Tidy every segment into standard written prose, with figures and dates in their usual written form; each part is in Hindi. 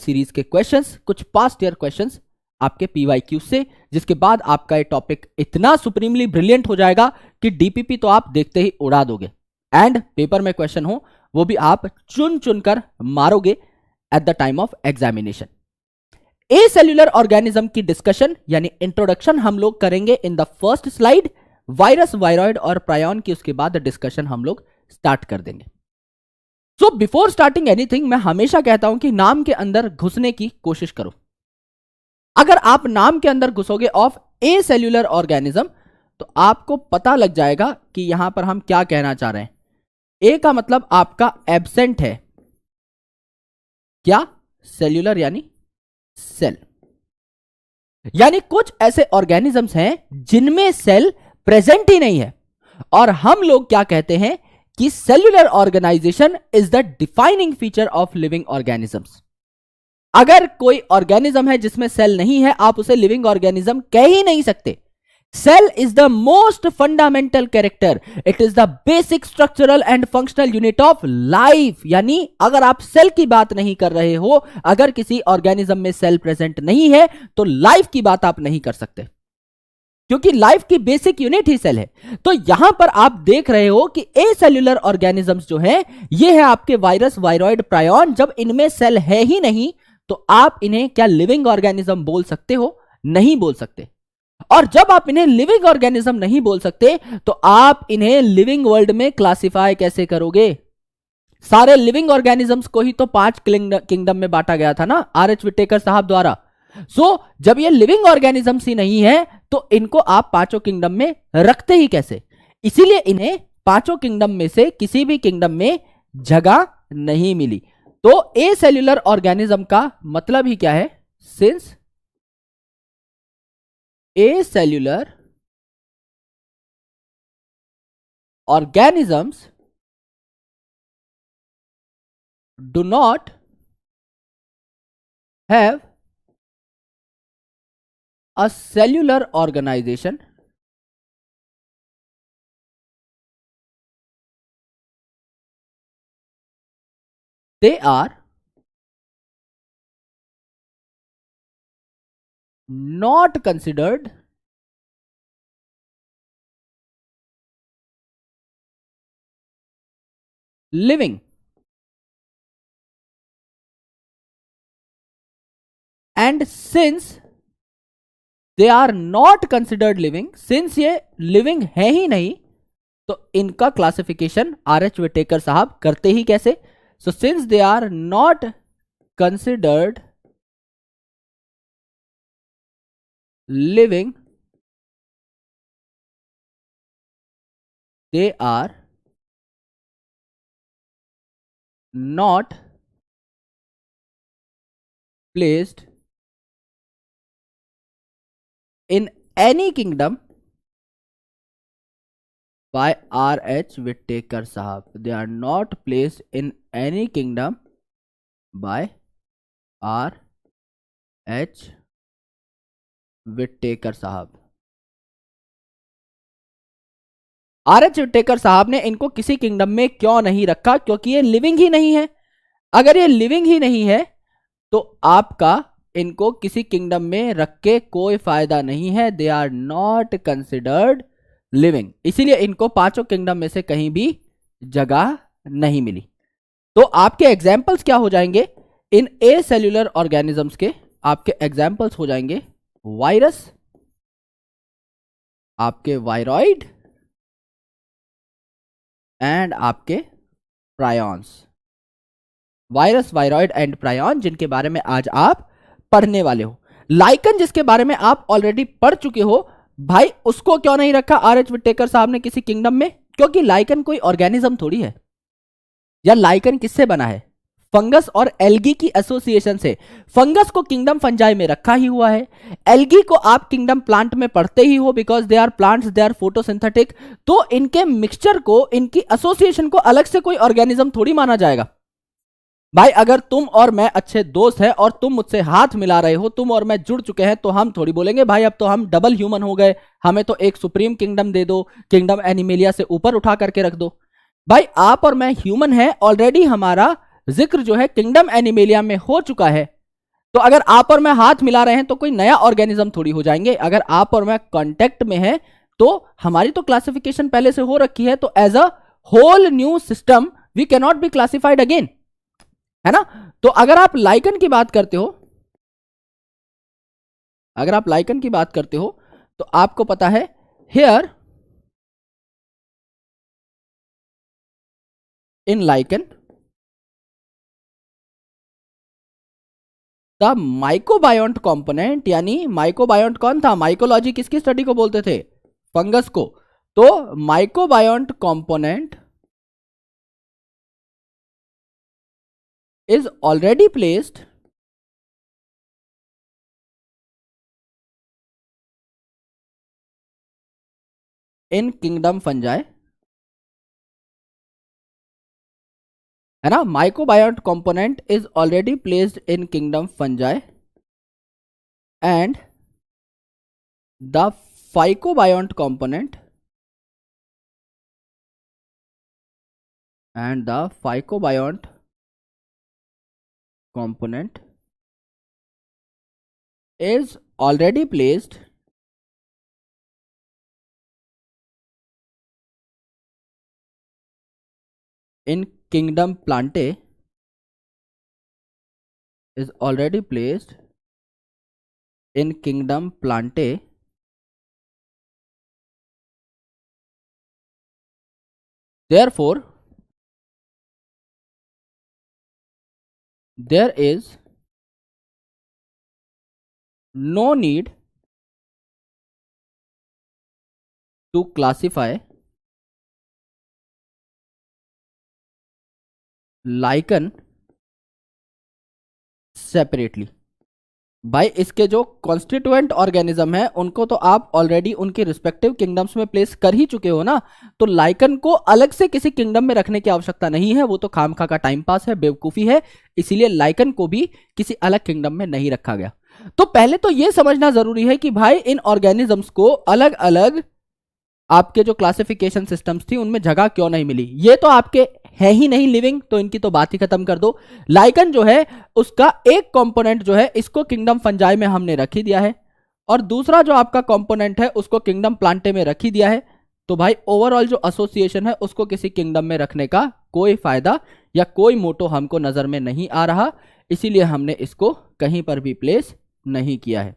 सीरीज के क्वेश्चंस, कुछ पास्ट ईयर क्वेश्चंस आपके पीवाईक्यू से, जिसके बाद आपका ये टॉपिक इतना सुप्रीमली ब्रिलियंट हो जाएगा कि डीपीपी तो आप देखते ही उड़ा दोगे, एंड पेपर में क्वेश्चन हो वो भी आप चुन चुन कर मारोगे at the time of examination. A cellular organism की डिस्कशन यानी इंट्रोडक्शन हम लोग करेंगे in the first slide, virus, viroid और प्रायन की उसके बाद डिस्कशन हम लोग स्टार्ट कर देंगे। सो बिफोर स्टार्टिंग एनीथिंग मैं हमेशा कहता हूं कि नाम के अंदर घुसने की कोशिश करो। अगर आप नाम के अंदर घुसोगे ऑफ ए सेल्यूलर ऑर्गेनिज्म तो आपको पता लग जाएगा कि यहां पर हम क्या कहना चाह रहे हैं। ए का मतलब आपका एब्सेंट है, क्या? सेल्यूलर यानी सेल, यानी कुछ ऐसे ऑर्गेनिजम्स हैं जिनमें सेल प्रेजेंट ही नहीं है, और हम लोग क्या कहते हैं कि cellular organization is the defining feature of living organisms. अगर कोई ऑर्गेनिज्म है जिसमें सेल नहीं है, आप उसे लिविंग ऑर्गेनिज्म कह ही नहीं सकते। Cell is the most fundamental character, it is the basic structural and functional unit of life. यानी अगर आप सेल की बात नहीं कर रहे हो, अगर किसी ऑर्गेनिज्म में सेल प्रेजेंट नहीं है तो लाइफ की बात आप नहीं कर सकते, क्योंकि लाइफ की बेसिक यूनिट ही सेल है। तो यहां पर आप देख रहे हो कि ए सेल्यूलर ऑर्गेनिजम्स जो है ये है आपके वायरस, वायरॉइड, प्रायन। जब इनमें सेल है ही नहीं तो आप इन्हें क्या लिविंग ऑर्गेनिज्म बोल सकते हो? नहीं बोल सकते। और जब आप इन्हें लिविंग ऑर्गेनिज्म नहीं बोल सकते तो आप इन्हें लिविंग वर्ल्ड में क्लासिफाई कैसे करोगे? सारे लिविंग ऑर्गेनिजम्स को ही तो 5 किंगडम में बांटा गया था ना आर.एच. विटेकर साहब द्वारा। सो जब ये लिविंग ऑर्गेनिजम्स ही नहीं है तो इनको आप 5 किंगडम में रखते ही कैसे? इसीलिए इन्हें 5 किंगडम में से किसी भी किंगडम में जगह नहीं मिली। तो ए सेल्यूलर ऑर्गेनिज्म का मतलब ही क्या है? Since acellular organisms do not have a cellular organization, they are not considered living. And since they are not considered living, since ये living है ही नहीं तो इनका क्लासिफिकेशन आर.एच. विटेकर साहब करते ही कैसे? So since they are not considered living, they are not placed in any kingdom by R.H. Whittaker साहब। They are not placed in any kingdom by R.H. Whittaker साहब। आर.एच. विटेकर साहब ने इनको किसी किंगडम में क्यों नहीं रखा? क्योंकि ये लिविंग ही नहीं है। अगर ये लिविंग ही नहीं है तो आपका इनको किसी किंगडम में रख के कोई फायदा नहीं है। They are not considered living, इसीलिए इनको 5 किंगडम में से कहीं भी जगह नहीं मिली। तो आपके एग्जाम्पल्स क्या हो जाएंगे इन ए सेल्यूलर ऑर्गेनिजम्स के? आपके एग्जाम्पल्स हो जाएंगे वायरस, आपके वायरॉइड एंड आपके प्रायन्स। वायरस, वायरॉइड एंड प्रायन जिनके बारे में आज आप पढ़ने वाले हो। लाइकन जिसके बारे में आप ऑलरेडी पढ़ चुके हो, भाई उसको क्यों नहीं रखा आर.एच. विटेकर साहब ने किसी किंगडम में? क्योंकि लाइकन कोई ऑर्गेनिज्म थोड़ी है। या लाइकन किससे बना है? फंगस और एल्गी की एसोसिएशन से। फंगस को किंगडम फंजाई में रखा ही हुआ है, एल्गी को आप किंगडम प्लांट में पढ़ते ही हो, because they are plants, they are photosynthetic. तो इनके मिक्सचर को, इनकी एसोसिएशन को अलग से कोई ऑर्गेनिज्म थोड़ी माना जाएगा। भाई अगर तुम और मैं अच्छे दोस्त हैं और तुम मुझसे हाथ मिला रहे हो, तुम और मैं जुड़ चुके हैं, तो हम थोड़ी बोलेंगे भाई अब तो हम डबल ह्यूमन हो गए, हमें तो एक सुप्रीम किंगडम दे दो, किंगडम एनिमेलिया से ऊपर उठा करके रख दो। भाई आप और मैं ह्यूमन है, ऑलरेडी हमारा जिक्र जो है किंगडम एनिमेलिया में हो चुका है। तो अगर आप और मैं हाथ मिला रहे हैं तो कोई नया ऑर्गेनिज्म थोड़ी हो जाएंगे। अगर आप और मैं कांटेक्ट में हैं तो हमारी तो क्लासिफिकेशन पहले से हो रखी है, तो as a whole new system we can not be classified again, है ना। तो अगर आप लाइकन की बात करते हो, अगर आप लाइकन की बात करते हो तो आपको पता है here in lichen the mycobiont component, यानी माइकोबायोंट कौन था, माइकोलॉजी किसकी स्टडी को बोलते थे, फंगस को। तो mycobiont component is already placed in kingdom fungi, है ना। Mycobiont component is already placed in kingdom fungi and the phycobiont component is already placed in kingdom plantae, is already placed in kingdom plantae therefore there is no need to classify lichen separately. भाई इसके जो कॉन्स्टिट्यूएंट ऑर्गेनिज्म है उनको तो आप ऑलरेडी उनके रिस्पेक्टिव किंगडम्स में प्लेस कर ही चुके हो ना, तो लाइकन को अलग से किसी किंगडम में रखने की आवश्यकता नहीं है, वो तो खामखा का टाइम पास है, बेवकूफी है, इसीलिए लाइकन को भी किसी अलग किंगडम में नहीं रखा गया। तो पहले तो यह समझना जरूरी है कि भाई इन ऑर्गेनिजम्स को अलग अलग आपके जो क्लासिफिकेशन सिस्टम्स थी उनमें जगह क्यों नहीं मिली। ये तो आपके है ही नहीं लिविंग, तो इनकी तो बात ही खत्म कर दो। लाइकन जो है उसका एक कंपोनेंट जो है इसको किंगडम फंजाई में हमने रख ही दिया है, और दूसरा जो आपका कंपोनेंट है उसको किंगडम प्लांटे में रख ही दिया है। तो भाई ओवरऑल जो एसोसिएशन है उसको किसी किंगडम में रखने का कोई फायदा या कोई मोटो हमको नजर में नहीं आ रहा, इसीलिए हमने इसको कहीं पर भी प्लेस नहीं किया है।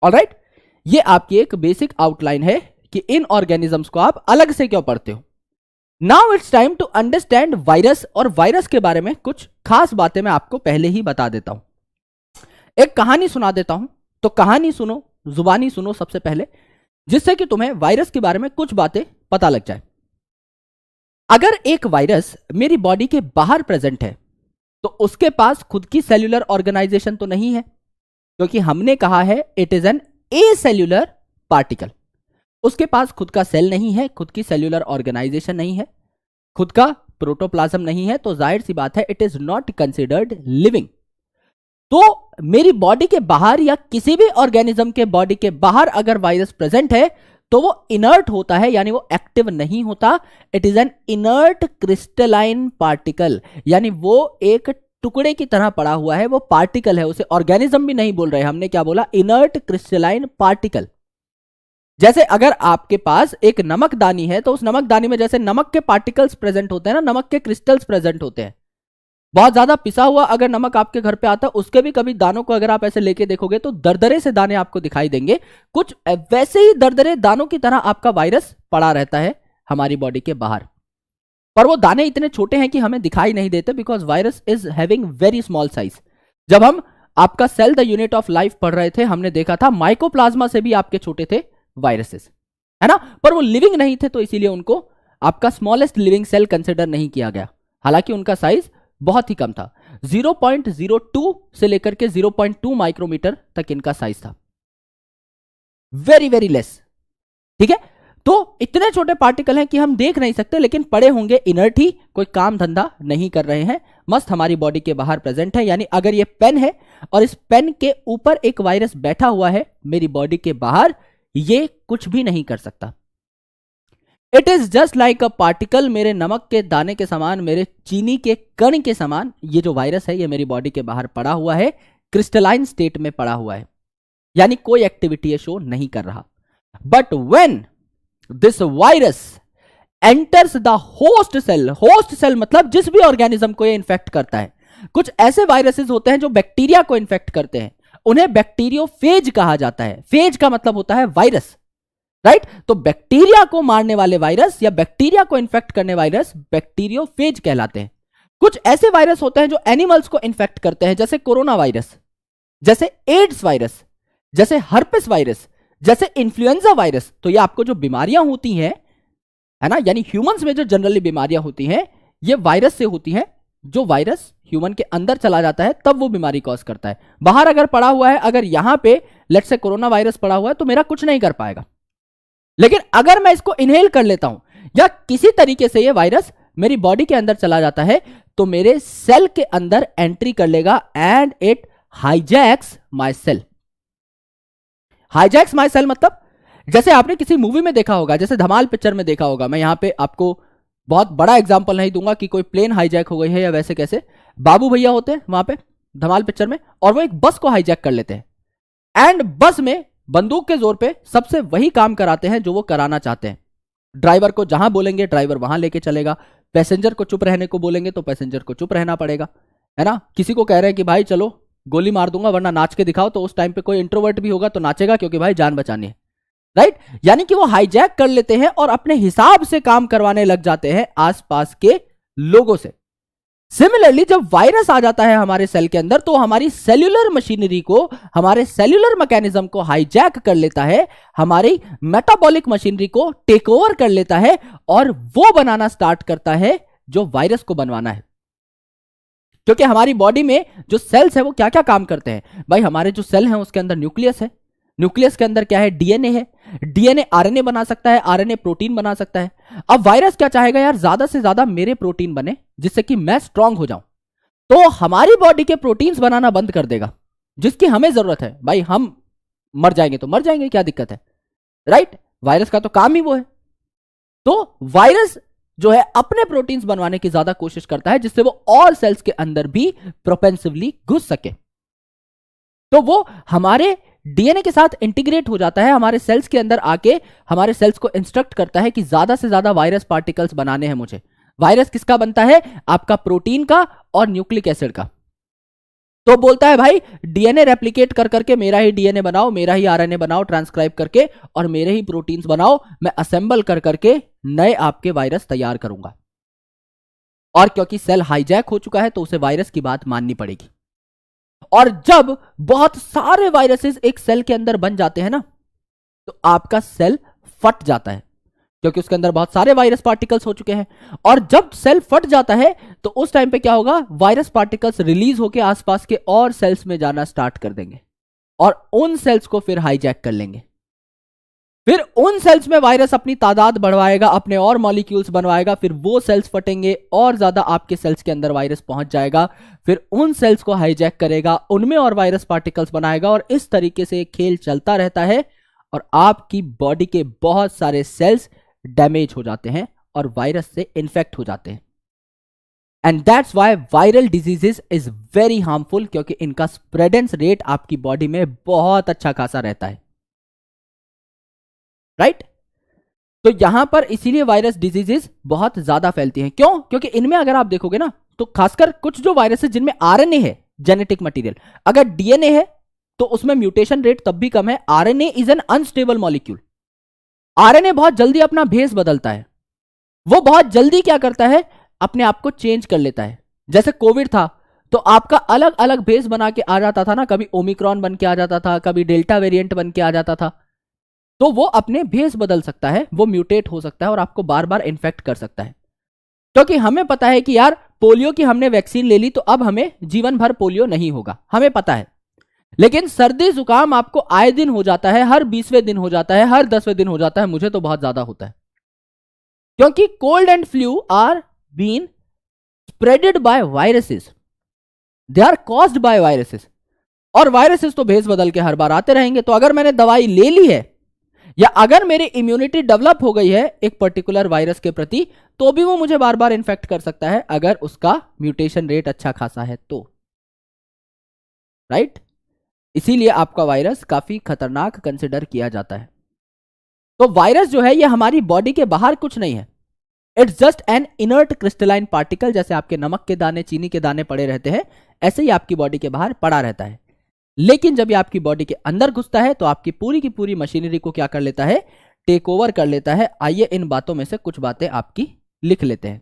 ऑलराइट, ये आपकी एक बेसिक आउटलाइन है कि इन ऑर्गेनिजम्स को आप अलग से क्यों पढ़ते हो। Now it's time to understand virus, और वायरस के बारे में कुछ खास बातें मैं आपको पहले ही बता देता हूं। एक कहानी सुना देता हूं, तो कहानी सुनो, जुबानी सुनो सबसे पहले, जिससे कि तुम्हें वायरस के बारे में कुछ बातें पता लग जाए। अगर एक वायरस मेरी बॉडी के बाहर प्रेजेंट है तो उसके पास खुद की सेल्यूलर ऑर्गेनाइजेशन तो नहीं है, क्योंकि हमने कहा है इट इज एन एसेल्यूलर पार्टिकल। उसके पास खुद का सेल नहीं है, खुद की सेल्यूलर ऑर्गेनाइजेशन नहीं है, खुद का प्रोटोप्लाज्म नहीं है, तो जाहिर सी बात है it is not considered living. तो मेरी बॉडी के बाहर या किसी भी ऑर्गेनिज्म के बॉडी के बाहर अगर वायरस प्रेजेंट है तो वो इनर्ट होता है, यानी वो एक्टिव नहीं होता। It is an inert crystalline particle, यानी वो एक टुकड़े की तरह पड़ा हुआ है, वो पार्टिकल है, उसे ऑर्गेनिज्म भी नहीं बोल रहे, हमने क्या बोला, इनर्ट क्रिस्टलाइन पार्टिकल। जैसे अगर आपके पास एक नमकदानी है तो उस नमकदानी में जैसे नमक के पार्टिकल्स प्रेजेंट होते हैं ना, नमक के क्रिस्टल्स प्रेजेंट होते हैं। बहुत ज्यादा पिसा हुआ अगर नमक आपके घर पे आता है, उसके भी कभी दानों को अगर आप ऐसे लेके देखोगे तो दरदरे से दाने आपको दिखाई देंगे। कुछ वैसे ही दरदरे दानों की तरह आपका वायरस पड़ा रहता है हमारी बॉडी के बाहर, पर वो दाने इतने छोटे हैं कि हमें दिखाई नहीं देते, because virus is having very small size. जब हम आपका cell the unit of life पढ़ रहे थे हमने देखा था माइकोप्लाज्मा से भी आपके छोटे थे वायरसेस, है ना, पर वो लिविंग नहीं थे, तो इसीलिए उनको आपका स्मॉलेस्ट लिविंग सेल कंसिडर नहीं किया गया। हालांकि उनका साइज बहुत ही कम था, 0.02 से लेकर के 0.2 माइक्रोमीटर तक इनका साइज था, वेरी वेरी लेस। ठीक है, तो इतने छोटे पार्टिकल हैं कि हम देख नहीं सकते, लेकिन पड़े होंगे इनर्ट ही, कोई काम धंधा नहीं कर रहे हैं, मस्त हमारी बॉडी के बाहर प्रेजेंट है। यानी अगर ये पेन है और इस पेन के ऊपर एक वायरस बैठा हुआ है मेरी बॉडी के बाहर, ये कुछ भी नहीं कर सकता। It is just like a particle, मेरे नमक के दाने के समान, मेरे चीनी के कण के समान ये जो वायरस है ये मेरी बॉडी के बाहर पड़ा हुआ है, क्रिस्टलाइन स्टेट में पड़ा हुआ है, यानी कोई एक्टिविटी ये शो नहीं कर रहा। But when this virus enters the host cell मतलब जिस भी ऑर्गेनिज्म को ये इन्फेक्ट करता है, कुछ ऐसे वायरसेस होते हैं जो बैक्टीरिया को इन्फेक्ट करते हैं, उन्हें बैक्टीरियोफेज कहा जाता है। फेज का मतलब होता है वायरस, राइट? तो बैक्टीरिया को मारने वाले वायरस या बैक्टीरिया को इन्फेक्ट करने वायरस बैक्टीरियोफेज कहलाते हैं। कुछ ऐसे वायरस होते हैं जो एनिमल्स को इन्फेक्ट करते हैं, जैसे कोरोना वायरस, जैसे एड्स वायरस, जैसे हर्पिस वायरस, जैसे इन्फ्लुएंजा वायरस। तो ये आपको जो बीमारियां होती हैं, है ना, यानी ह्यूमंस में जो जनरली बीमारियां होती हैं, ये वायरस से होती हैं। जो वायरस ह्यूमन के अंदर चला जाता है तब वो बीमारी कॉज करता है। बाहर अगर पड़ा हुआ है, अगर यहां पे लेट्स से कोरोना वायरस पड़ा हुआ है, तो मेरा कुछ नहीं कर पाएगा। लेकिन अगर मैं इसको इनहेल कर लेता हूं या किसी तरीके से ये वायरस मेरी बॉडी के अंदर चला जाता है, तो मेरे सेल के अंदर एंट्री कर लेगा and it hijacks my cell. Hijacks my cell मतलब जैसे आपने किसी मूवी में देखा होगा, जैसे धमाल पिक्चर में देखा होगा। मैं यहां पे आपको बहुत बड़ा एग्जांपल नहीं दूंगा कि कोई प्लेन हाईजैक हो गई है या वैसे कैसे। बाबू भैया होते हैं वहां पे धमाल पिक्चर में, और वो एक बस को हाईजैक कर लेते हैं एंड बस में बंदूक के जोर पे सबसे वही काम कराते हैं जो वो कराना चाहते हैं। ड्राइवर को जहां बोलेंगे ड्राइवर वहां लेके चलेगा, पैसेंजर को चुप रहने को बोलेंगे तो पैसेंजर को चुप रहना पड़ेगा, है ना। किसी को कह रहे हैं कि भाई चलो गोली मार दूंगा वरना नाच के दिखाओ, तो उस टाइम पे कोई इंट्रोवर्ट भी होगा तो नाचेगा, क्योंकि भाई जान बचानी है, राइट। यानी कि वो हाईजैक कर लेते हैं और अपने हिसाब से काम करवाने लग जाते हैं आसपास के लोगों से। सिमिलरली जब वायरस आ जाता है हमारे सेल के अंदर, तो हमारी सेल्यूलर मशीनरी को, हमारे सेल्यूलर मैकेनिज्म को हाईजैक कर लेता है, हमारी मेटाबॉलिक मशीनरी को टेक ओवर कर लेता है और वो बनाना स्टार्ट करता है जो वायरस को बनवाना है। क्योंकि हमारी बॉडी में जो सेल्स है वो क्या क्या काम करते हैं भाई। हमारे जो सेल हैं उसके अंदर न्यूक्लियस है, न्यूक्लियस के अंदर क्या है, डीएनए है, डीएनए आरएनए बना सकता है, आरएनए प्रोटीन बना सकता है। अब वायरस क्या चाहेगा, यार ज्यादा से ज्यादा मेरे प्रोटीन बने जिससे कि मैं स्ट्रांग हो जाऊं, तो हमारी बॉडी के प्रोटीन्स बनाना बंद कर देगा जिसकी हमें जरूरत है। भाई हम मर जाएंगे तो मर जाएंगे, क्या दिक्कत है, राइट। वायरस का तो काम ही वो है। तो वायरस जो है अपने प्रोटीन्स बनवाने की ज्यादा कोशिश करता है जिससे वो और सेल्स के अंदर भी प्रोपेंसिवली घुस सके। तो वो हमारे डीएनए के साथ इंटीग्रेट हो जाता है, हमारे सेल्स के अंदर आके हमारे सेल्स को इंस्ट्रक्ट करता है कि ज्यादा से ज्यादा वायरस पार्टिकल्स बनाने हैं मुझे। वायरस किसका बनता है, आपका प्रोटीन का और न्यूक्लिक एसिड का। तो बोलता है भाई डीएनए रेप्लिकेट कर करके मेरा ही डीएनए बनाओ, मेरा ही आरएनए बनाओ ट्रांसक्राइब करके, और मेरे ही प्रोटीन्स बनाओ, मैं असेंबल कर करके नए आपके वायरस तैयार करूंगा। और क्योंकि सेल हाईजैक हो चुका है तो उसे वायरस की बात माननी पड़ेगी। और जब बहुत सारे वायरसेस एक सेल के अंदर बन जाते हैं ना, तो आपका सेल फट जाता है क्योंकि उसके अंदर बहुत सारे वायरस पार्टिकल्स हो चुके हैं। और जब सेल फट जाता है तो उस टाइम पे क्या होगा, वायरस पार्टिकल्स रिलीज होकर आसपास के और सेल्स में जाना स्टार्ट कर देंगे और उन सेल्स को फिर हाईजैक कर लेंगे। फिर उन सेल्स में वायरस अपनी तादाद बढ़वाएगा, अपने और मॉलिक्यूल्स बनवाएगा, फिर वो सेल्स फटेंगे और ज्यादा आपके सेल्स के अंदर वायरस पहुंच जाएगा, फिर उन सेल्स को हाईजैक करेगा, उनमें और वायरस पार्टिकल्स बनाएगा, और इस तरीके से खेल चलता रहता है और आपकी बॉडी के बहुत सारे सेल्स डैमेज हो जाते हैं और वायरस से इन्फेक्ट हो जाते हैं। And that's why viral diseases is very harmful, क्योंकि इनका स्प्रेडेंस रेट आपकी बॉडी में बहुत अच्छा खासा रहता है, राइट। तो यहां पर इसीलिए वायरस डिजीजेस बहुत ज्यादा फैलती हैं। क्यों? क्योंकि इनमें अगर आप देखोगे ना, तो खासकर कुछ जो वायरस है जिनमें आरएनए है, जेनेटिक मटेरियल, अगर डीएनए है तो उसमें म्यूटेशन रेट तब भी कम है। RNA is an unstable molecule. RNA बहुत जल्दी अपना भेष बदलता है, वो बहुत जल्दी क्या करता है, अपने आप को चेंज कर लेता है। जैसे कोविड था तो आपका अलग अलग भेष बना के आ जाता था ना, कभी ओमिक्रॉन बन के आ जाता था, कभी डेल्टा वेरिएंट बन के आ जाता था। तो वो अपने भेष बदल सकता है, वो म्यूटेट हो सकता है और आपको बार बार इन्फेक्ट कर सकता है। क्योंकि हमें पता है कि यार पोलियो की हमने वैक्सीन ले ली तो अब हमें जीवन भर पोलियो नहीं होगा, हमें पता है। लेकिन सर्दी जुकाम आपको आए दिन हो जाता है, हर 20वें दिन हो जाता है, हर 10वें दिन हो जाता है, मुझे तो बहुत ज्यादा होता है। क्योंकि cold and flu are been spreaded by viruses, they are caused by viruses, और वायरसेस तो भेष बदल के हर बार आते रहेंगे। तो अगर मैंने दवाई ले ली है या अगर मेरी इम्यूनिटी डेवलप हो गई है एक पर्टिकुलर वायरस के प्रति, तो भी वो मुझे बार बार इन्फेक्ट कर सकता है अगर उसका म्यूटेशन रेट अच्छा खासा है तो, राइट। इसीलिए आपका वायरस काफी खतरनाक कंसिडर किया जाता है। तो वायरस जो है ये हमारी बॉडी के बाहर कुछ नहीं है, it's just an inert crystalline particle. जैसे आपके नमक के दाने, चीनी के दाने पड़े रहते हैं, ऐसे ही आपकी बॉडी के बाहर पड़ा रहता है। लेकिन जब ये आपकी बॉडी के अंदर घुसता है तो आपकी पूरी की पूरी मशीनरी को क्या कर लेता है, टेक ओवर कर लेता है। आइए इन बातों में से कुछ बातें आपकी लिख लेते हैं।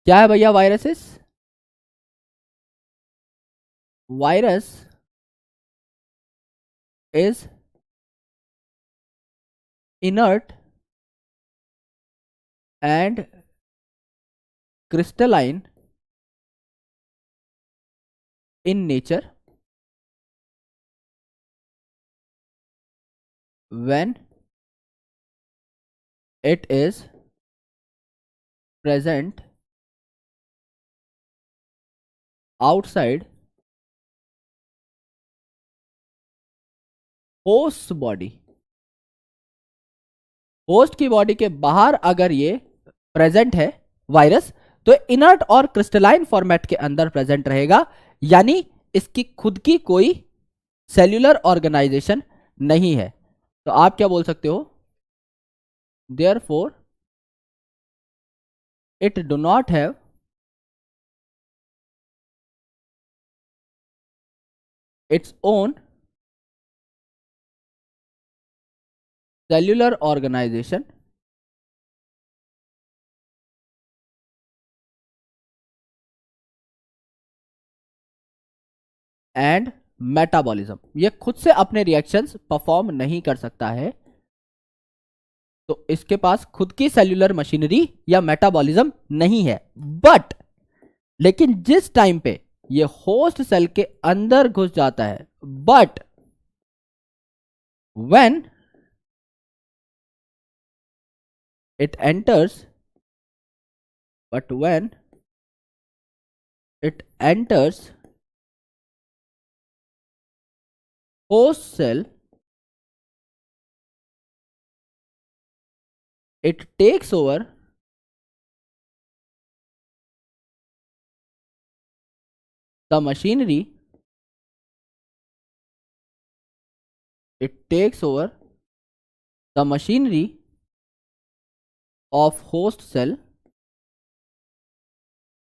क्या है भैया viruses? Virus is inert and crystalline in nature when it is present outside host body। Host की बॉडी के बाहर अगर ये प्रेजेंट है वायरस, तो इनर्ट और क्रिस्टलाइन फॉर्मेट के अंदर प्रेजेंट रहेगा, यानी इसकी खुद की कोई सेल्यूलर ऑर्गेनाइजेशन नहीं है। तो आप क्या बोल सकते हो, therefore it do not have its own cellular organization and metabolism. ये खुद से अपने रिएक्शंस परफॉर्म नहीं कर सकता है, तो इसके पास खुद की सेल्यूलर मशीनरी या मेटाबॉलिज्म नहीं है। बट लेकिन जिस टाइम पे ये होस्ट सेल के अंदर घुस जाता है, but when it enters but when it enters host cell, it takes over the machinery, it takes over the machinery of host cell,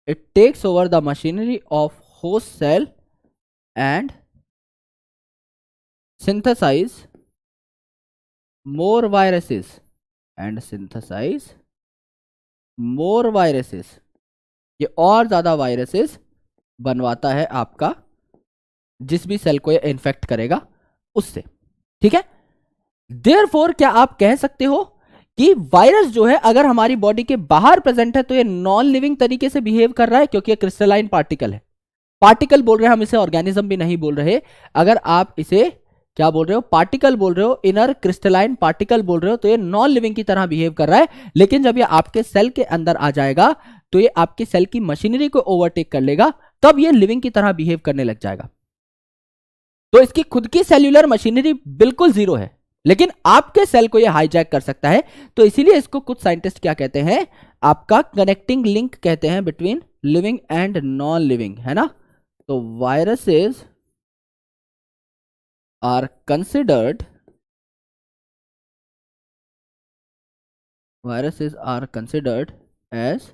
it takes over the machinery of host cell and synthesize more viruses and synthesize more viruses। ये और ज्यादा वायरसेस बनवाता है आपका, जिस भी सेल को ये इन्फेक्ट करेगा उससे। ठीक है, देयरफॉर क्या आप कह सकते हो कि वायरस जो है अगर हमारी बॉडी के बाहर प्रेजेंट है तो ये नॉन लिविंग तरीके से बिहेव कर रहा है, क्योंकि ये क्रिस्टलाइन पार्टिकल है। पार्टिकल बोल रहे हैं हम इसे, ऑर्गेनिज्म भी नहीं बोल रहे। अगर आप इसे क्या बोल रहे हो, पार्टिकल बोल रहे हो, इनर क्रिस्टलाइन पार्टिकल बोल रहे हो, तो ये नॉन लिविंग की तरह बिहेव कर रहा है। लेकिन जब ये आपके सेल के अंदर आ जाएगा तो ये आपकी सेल की मशीनरी को ओवरटेक कर लेगा, तब ये लिविंग की तरह बिहेव करने लग जाएगा। तो इसकी खुद की सेल्यूलर मशीनरी बिल्कुल जीरो है, लेकिन आपके सेल को यह हाईजैक कर सकता है। तो इसीलिए इसको कुछ साइंटिस्ट क्या कहते हैं, आपका कनेक्टिंग लिंक कहते हैं between living and non living, है ना। तो viruses are considered as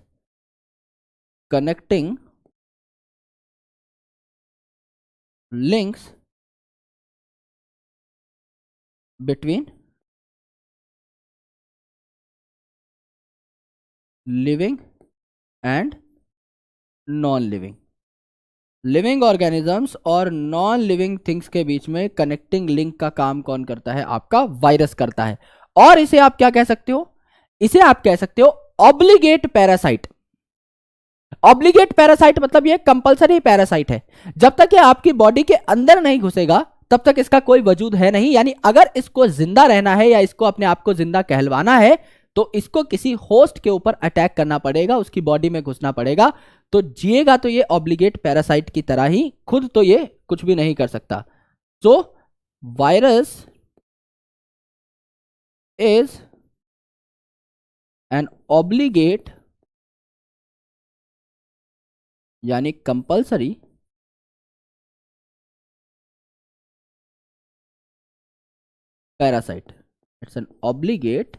connecting links between living and non living. Living organisms और नॉन लिविंग थिंग्स के बीच में कनेक्टिंग लिंक का काम कौन करता है, आपका वायरस करता है। और इसे आप क्या कह सकते हो, इसे आप कह सकते हो ऑब्लिगेट पैरासाइट। ऑब्लिगेट पैरासाइट मतलब ये कंपलसरी पैरासाइट है। जब तक ये आपकी बॉडी के अंदर नहीं घुसेगा तब तक इसका कोई वजूद है नहीं। यानी अगर इसको जिंदा रहना है या इसको अपने आप को जिंदा कहलवाना है तो इसको किसी होस्ट के ऊपर अटैक करना पड़ेगा, उसकी बॉडी में घुसना पड़ेगा। तो जिएगा तो ये ऑब्लिगेट पैरासाइट की तरह ही, खुद तो ये कुछ भी नहीं कर सकता। So virus is an obligate यानी compulsory parasite, it's an obligate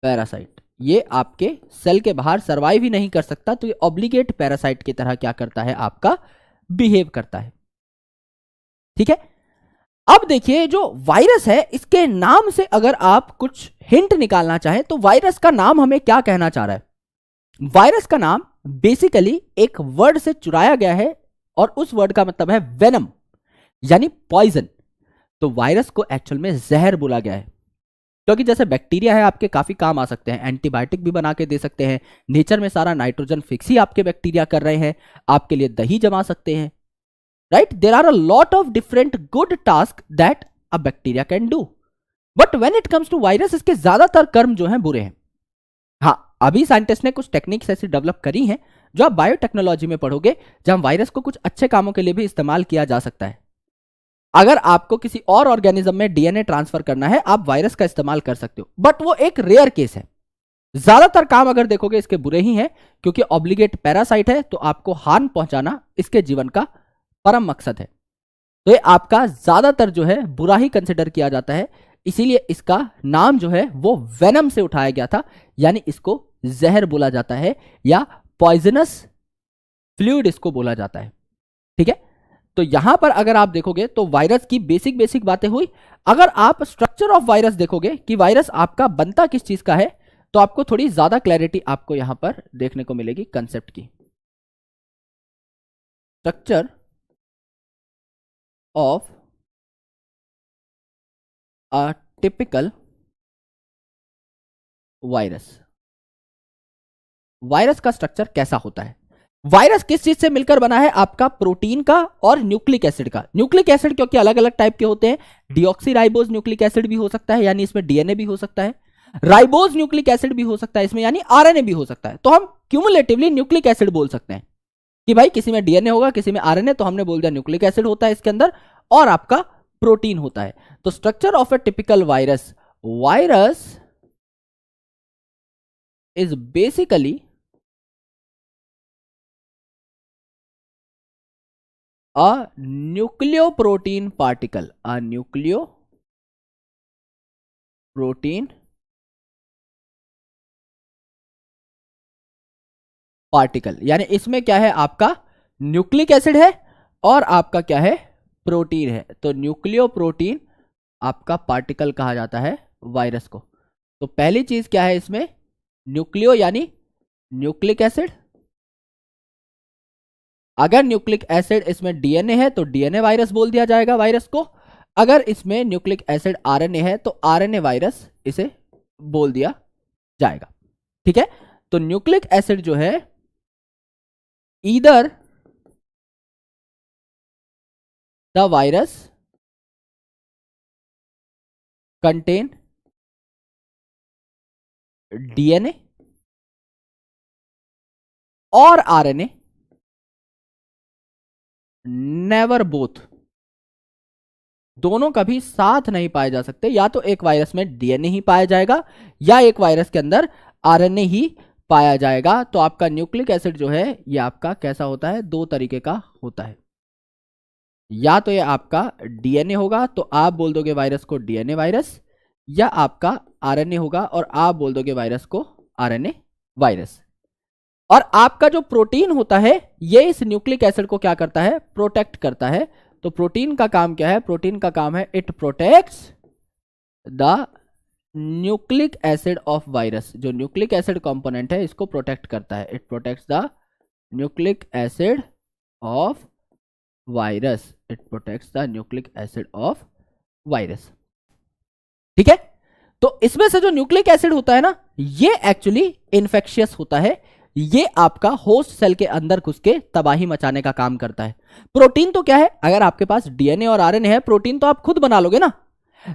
parasite. ये आपके सेल के बाहर सरवाइव ही नहीं कर सकता, तो ये ऑब्लिगेट पैरासाइट की तरह क्या करता है, आपका बिहेव करता है। ठीक है, अब देखिए जो वायरस है, इसके नाम से अगर आप कुछ हिंट निकालना चाहें तो वायरस का नाम हमें क्या कहना चाह रहा है। वायरस का नाम बेसिकली एक वर्ड से चुराया गया है और उस वर्ड का मतलब है वेनम, यानी पॉइजन। तो वायरस को एक्चुअल में जहर बोला गया है, क्योंकि जैसे बैक्टीरिया है आपके काफी काम आ सकते हैं, एंटीबायोटिक भी बना के दे सकते हैं, नेचर में सारा नाइट्रोजन फिक्स ही आपके बैक्टीरिया कर रहे हैं, आपके लिए दही जमा सकते हैं, right? There are a lot of different good tasks that a bacteria can do, but when it comes to virus, इसके ज्यादातर कर्म जो हैं बुरे हैं। हाँ, अभी साइंटिस्ट ने कुछ टेक्निक्स ऐसी डेवलप करी हैं जो आप बायोटेक्नोलॉजी में पढ़ोगे, जहां वायरस को कुछ अच्छे कामों के लिए भी इस्तेमाल किया जा सकता है। अगर आपको किसी और ऑर्गेनिज्म में डीएनए ट्रांसफर करना है, आप वायरस का इस्तेमाल कर सकते हो, बट वो एक रेयर केस है। ज्यादातर काम अगर देखोगे इसके बुरे ही हैं, क्योंकि ऑब्लिगेट पैरासाइट है, तो आपको हार्म पहुंचाना इसके जीवन का परम मकसद है। तो ये आपका ज्यादातर जो है बुरा ही कंसिडर किया जाता है, इसीलिए इसका नाम जो है वो वेनम से उठाया गया था, यानी इसको जहर बोला जाता है या पॉइजनस फ्लूइड इसको बोला जाता है। ठीक है, तो यहां पर अगर आप देखोगे तो वायरस की बेसिक बातें हुई। अगर आप स्ट्रक्चर ऑफ वायरस देखोगे कि वायरस आपका बनता किस चीज का है, तो आपको थोड़ी ज्यादा क्लैरिटी आपको यहां पर देखने को मिलेगी कंसेप्ट की। Structure of a typical virus. Virus का स्ट्रक्चर कैसा होता है? वायरस किस चीज से मिलकर बना है? आपका प्रोटीन का और न्यूक्लिक एसिड का। न्यूक्लिक एसिड क्योंकि अलग अलग टाइप के होते हैं, डीऑक्सीराइबोज न्यूक्लिक एसिड भी हो सकता है, यानी इसमें डीएनए भी हो सकता है, राइबोज न्यूक्लिक एसिड भी हो सकता है इसमें, यानी आरएनए भी हो सकता है। तो हम क्यूमुलेटिवली न्यूक्लिक एसिड बोल सकते हैं कि भाई किसी में डीएनए होगा, किसी में आरएनए, तो हमने बोल दिया न्यूक्लिक एसिड होता है इसके अंदर, और आपका प्रोटीन होता है। तो structure of A typical virus, virus is basically a nucleoprotein particle, a nucleoprotein particle, यानी इसमें क्या है, आपका न्यूक्लिक एसिड है और आपका क्या है, प्रोटीन है। तो न्यूक्लियोप्रोटीन आपका पार्टिकल कहा जाता है वायरस को। तो पहली चीज क्या है इसमें, न्यूक्लियो यानी न्यूक्लिक एसिड। अगर न्यूक्लिक एसिड इसमें डीएनए है तो डीएनए वायरस बोल दिया जाएगा वायरस को। अगर इसमें न्यूक्लिक एसिड आरएनए है तो आरएनए वायरस इसे बोल दिया जाएगा। ठीक है, तो न्यूक्लिक एसिड जो है either the virus contain DNA और आरएनए, नेवर बोथ, दोनों कभी साथ नहीं पाए जा सकते। या तो एक वायरस में डीएनए ही पाया जाएगा या एक वायरस के अंदर आरएनए ही पाया जाएगा। तो आपका न्यूक्लिक एसिड जो है ये आपका कैसा होता है, दो तरीके का होता है। या तो ये आपका डीएनए होगा तो आप बोल दोगे वायरस को डीएनए वायरस, या आपका आरएनए होगा और आप बोल दोगे वायरस को आरएनए वायरस। और आपका जो प्रोटीन होता है ये इस न्यूक्लिक एसिड को क्या करता है, प्रोटेक्ट करता है। तो प्रोटीन का काम क्या है, प्रोटीन का काम है it protects the nucleic acid of virus. जो न्यूक्लिक एसिड कंपोनेंट है इसको प्रोटेक्ट करता है, it protects the nucleic acid of virus, it protects the nucleic acid of virus. ठीक है, तो इसमें से जो न्यूक्लिक एसिड होता है ना, ये एक्चुअली इन्फेक्शियस होता है। ये आपका होस्ट सेल के अंदर घुस के तबाही मचाने का काम करता है। प्रोटीन तो क्या है, अगर आपके पास डीएनए और आरएनए है, प्रोटीन तो आप खुद बना लोगे ना।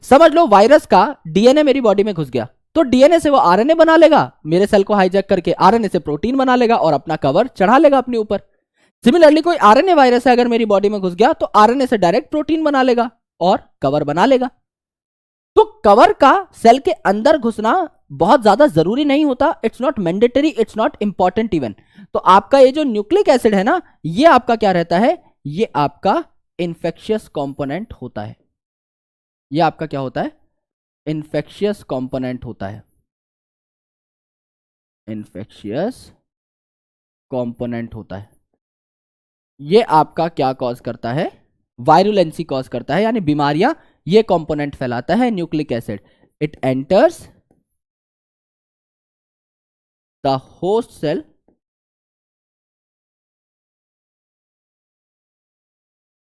समझ लो वायरस का डीएनए मेरी बॉडी में घुस गया तो डीएनए से वो आरएनए बना लेगा, मेरे सेल को हाईजैक करके आरएनए से प्रोटीन बना लेगा और अपना कवर चढ़ा लेगा अपने ऊपर। सिमिलरली कोई आरएनए वायरस है अगर मेरी बॉडी में घुस गया तो आरएनए से डायरेक्ट प्रोटीन बना लेगा और कवर बना लेगा। तो कवर का सेल के अंदर घुसना बहुत ज्यादा जरूरी नहीं होता, it's not mandatory, it's not important even. तो आपका ये जो न्यूक्लिक एसिड है ना, ये आपका क्या रहता है, ये आपका इन्फेक्शियस कंपोनेंट होता है। ये आपका क्या होता है, इन्फेक्शियस कंपोनेंट होता है, इन्फेक्शियस कंपोनेंट होता है। ये आपका क्या कॉज करता है, वायरुलेंसी कॉज करता है, यानी बीमारियां ये कंपोनेंट फैलाता है nucleic acid. It enters the host cell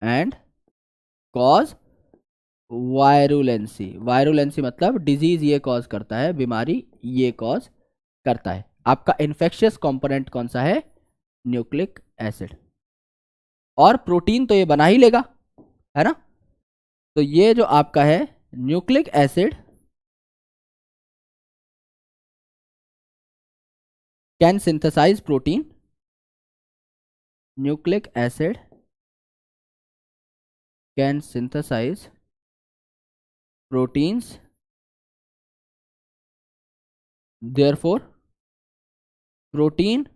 and cause virulency. Virulency मतलब डिजीज ये कॉज करता है, बीमारी ये कॉज करता है। आपका इन्फेक्शियस कंपोनेंट कौन सा है, न्यूक्लिक एसिड। और प्रोटीन तो ये बना ही लेगा, है ना। तो ये जो आपका है nucleic acid can synthesize protein, nucleic acid can synthesize proteins, therefore protein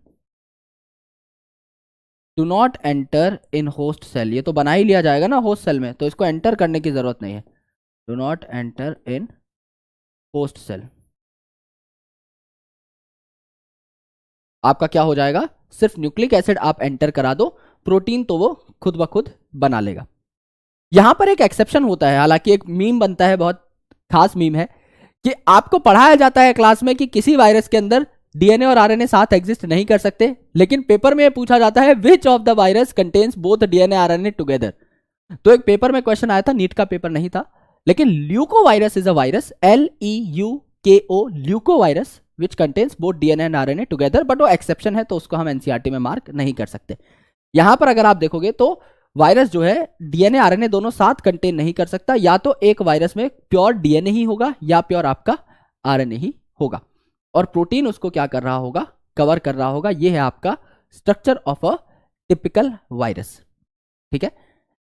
do not enter in host cell. ये तो बना ही लिया जाएगा ना होस्ट सेल में, तो इसको एंटर करने की जरूरत नहीं है। Do not enter in host cell. आपका क्या हो जाएगा, सिर्फ न्यूक्लिक एसिड आप एंटर करा दो, प्रोटीन तो वो खुद ब खुद बना लेगा। यहां पर एक एक्सेप्शन होता है, हालांकि एक मीम बनता है, बहुत खास मीम है, कि आपको पढ़ाया जाता है क्लास में कि किसी वायरस के अंदर डीएनए और आरएनए साथ एग्जिस्ट नहीं कर सकते, लेकिन पेपर में पूछा जाता है which of the virus contains both DNA RNA together. तो एक पेपर में क्वेश्चन आया था, नीट का पेपर नहीं था, लेकिन leuco virus is a virus, LEUKO, leuco virus which contains both DNA and RNA together, but वो एक्सेप्शन है, तो उसको हम एनसीईआरटी में मार्क नहीं कर सकते। यहां पर अगर आप देखोगे तो वायरस जो है डीएनए आरएनए दोनों साथ कंटेन नहीं कर सकता, या तो एक वायरस में प्योर डीएनए ही होगा या प्योर आपका आरएनए ही होगा, और प्रोटीन उसको क्या कर रहा होगा, कवर कर रहा होगा। ये है आपका structure of a typical virus. ठीक है,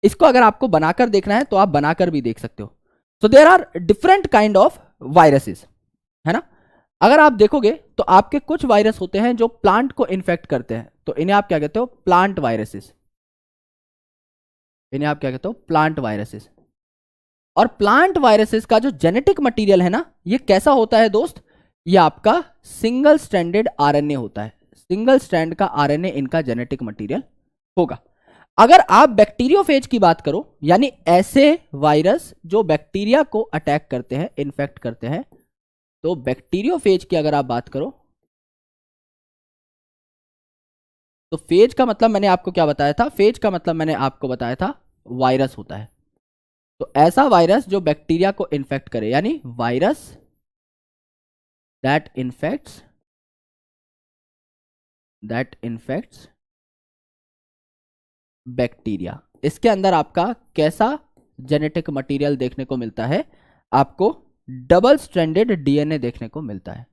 इसको अगर आपको बनाकर देखना है तो आप बनाकर भी देख सकते हो। So there are different kind of viruses, है ना। अगर आप देखोगे तो आपके कुछ वायरस होते हैं जो प्लांट को इन्फेक्ट करते हैं, तो इन्हें आप क्या कहते हो, प्लांट वायरसेस। इन्हें आप क्या कहते हो, प्लांट वायरसेस। और प्लांट वायरसेस का जो जेनेटिक मटेरियल है ना, ये कैसा होता है दोस्त, ये आपका सिंगल स्ट्रैंडेड आरएनए होता है। सिंगल स्ट्रैंड का आरएनए इनका जेनेटिक मटेरियल होगा। अगर आप बैक्टीरियोफेज की बात करो, यानी ऐसे वायरस जो बैक्टीरिया को अटैक करते हैं, इन्फेक्ट करते हैं, तो बैक्टीरियोफेज की अगर आप बात करो, तो फेज का मतलब मैंने आपको क्या बताया था, फेज का मतलब मैंने आपको बताया था वायरस होता है। तो ऐसा वायरस जो बैक्टीरिया को इन्फेक्ट करे, यानी वायरस दैट इन्फेक्ट्स बैक्टीरिया। इसके अंदर आपका कैसा जेनेटिक मटेरियल देखने को मिलता है, आपको डबल स्ट्रैंडेड डीएनए देखने को मिलता है।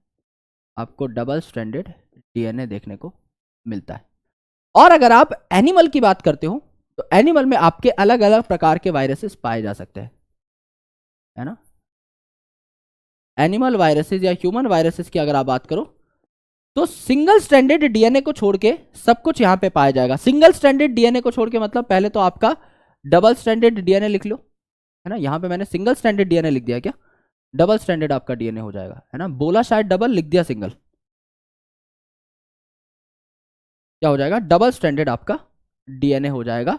आपको डबल स्ट्रैंडेड डीएनए देखने को मिलता है। और अगर आप एनिमल की बात करते हो, तो एनिमल में आपके अलग अलग प्रकार के वायरसेस पाए जा सकते हैं, है ना। एनिमल वायरसेस या ह्यूमन वायरसेस की अगर आप बात करो, तो सिंगल स्ट्रैंडेड डीएनए को छोड़ के सब कुछ यहां पे पाया जाएगा। सिंगल स्ट्रैंडेड डीएनए को छोड़ के मतलब पहले तो आपका डबल स्ट्रैंडेड डीएनए लिख लो, है ना। यहां पे मैंने सिंगल स्ट्रैंडेड डीएनए लिख दिया, क्या डबल स्ट्रैंडेड आपका डीएनए हो जाएगा, है ना। बोला शायद डबल, लिख दिया सिंगल, क्या हो जाएगा, डबल स्ट्रैंडेड आपका डीएनए हो जाएगा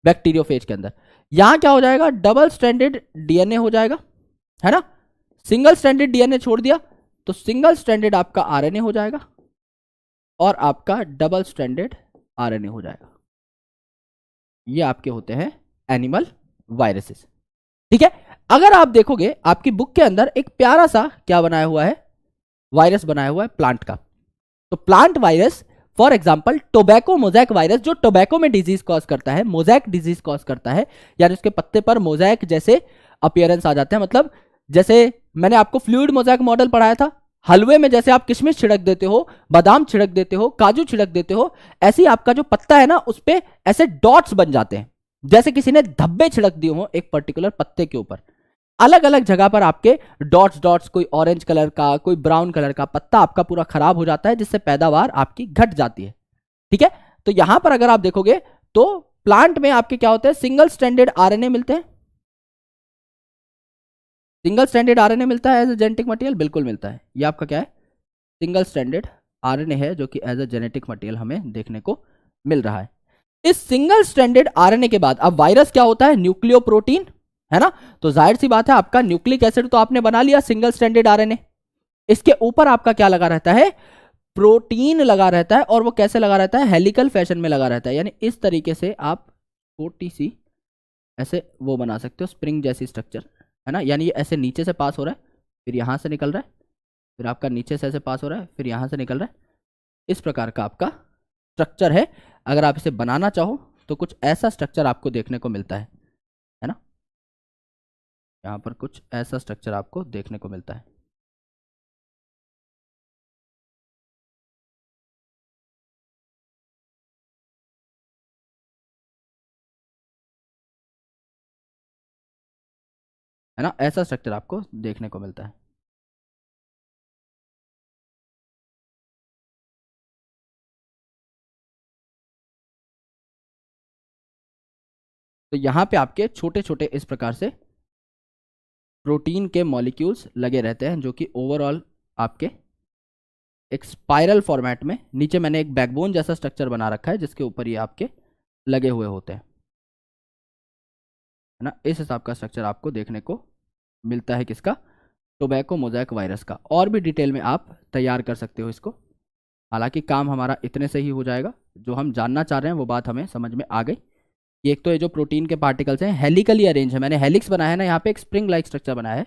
बैक्टीरियोफेज के अंदर। यहां क्या हो जाएगा, डबल स्ट्रैंडेड डीएनए हो जाएगा, है ना। सिंगल स्ट्रैंडेड डीएनए छोड़ दिया तो सिंगल स्ट्रैंडेड आपका आरएनए हो जाएगा, और आपका डबल स्ट्रैंडेड आरएनए हो जाएगा। ये आपके होते हैं एनिमल वायरसेस। ठीक है, अगर आप देखोगे आपकी बुक के अंदर एक प्यारा सा क्या बनाया हुआ है, वायरस बनाया हुआ है प्लांट का। तो plant virus, for example tobacco mosaic virus, जो टोबैको में डिजीज कॉज करता है, मोजैक डिजीज कॉज करता है, यानी उसके पत्ते पर मोजैक जैसे अपीयरेंस आ जाते हैं। मतलब जैसे मैंने आपको फ्लूइड मोजैक मॉडल पढ़ाया था, हलवे में जैसे आप किशमिश छिड़क देते हो, बादाम छिड़क देते हो, काजू छिड़क देते हो, ऐसे ही आपका जो पत्ता है ना, उस पे ऐसे डॉट्स बन जाते हैं, जैसे किसी ने धब्बे छिड़क दिए हो एक पर्टिकुलर पत्ते के ऊपर। अलग अलग जगह पर आपके डॉट्स डॉट्स, कोई ऑरेंज कलर का, कोई ब्राउन कलर का, पत्ता आपका पूरा खराब हो जाता है, जिससे पैदावार आपकी घट जाती है। ठीक है, तो यहां पर अगर आप देखोगे तो प्लांट में आपके क्या होते हैं, सिंगल स्ट्रैंडेड आरएनए मिलते हैं, सिंगल स्ट्रैंडेड आरएनए मिलता है एज ए जेनेटिक मटेरियल, बिल्कुल मिलता है। ये आपका क्या है, सिंगल स्ट्रैंडेड आरएनए है जो कि एज ए जेनेटिक मटेरियल हमें देखने को मिल रहा है। इस सिंगल स्ट्रैंडेड आरएनए के बाद अब वायरस क्या होता है, न्यूक्लियोप्रोटीन, है ना। तो जाहिर सी बात है आपका न्यूक्लिक एसिड तो आपने बना लिया सिंगल स्ट्रैंडेड आरएनए, इसके ऊपर आपका क्या लगा रहता है, प्रोटीन लगा रहता है। और वो कैसे लगा रहता है, हेलिकल फैशन में लगा रहता है, यानी इस तरीके से आप छोटी सी ऐसे वो बना सकते हो, स्प्रिंग जैसी स्ट्रक्चर, है ना। यानी ये ऐसे नीचे से पास हो रहा है, फिर यहां से निकल रहा है, फिर आपका नीचे से ऐसे पास हो रहा है, फिर यहां से निकल रहा है। इस प्रकार का आपका स्ट्रक्चर है। अगर आप इसे बनाना चाहो तो कुछ ऐसा स्ट्रक्चर आपको देखने को मिलता है ना। यहां पर कुछ ऐसा स्ट्रक्चर आपको देखने को मिलता है। है ना, ऐसा स्ट्रक्चर आपको देखने को मिलता है। तो यहां पे आपके छोटे छोटे इस प्रकार से प्रोटीन के मॉलिक्यूल्स लगे रहते हैं, जो कि ओवरऑल आपके एक स्पाइरल फॉर्मेट में, नीचे मैंने एक बैकबोन जैसा स्ट्रक्चर बना रखा है जिसके ऊपर ये आपके लगे हुए होते हैं, है ना। इस हिसाब का स्ट्रक्चर आपको देखने को मिलता है किसका, टोबैको मोज़ेक वायरस का। और भी डिटेल में आप तैयार कर सकते हो इसको, हालांकि काम हमारा इतने से ही हो जाएगा। जो हम जानना चाह रहे हैं वो बात हमें समझ में आ गई। एक तो ये जो प्रोटीन के पार्टिकल्स हैं हेलिकली अरेंज है, मैंने हेलिक्स बनाया है ना, यहाँ पे एक स्प्रिंग लाइक स्ट्रक्चर बनाया है,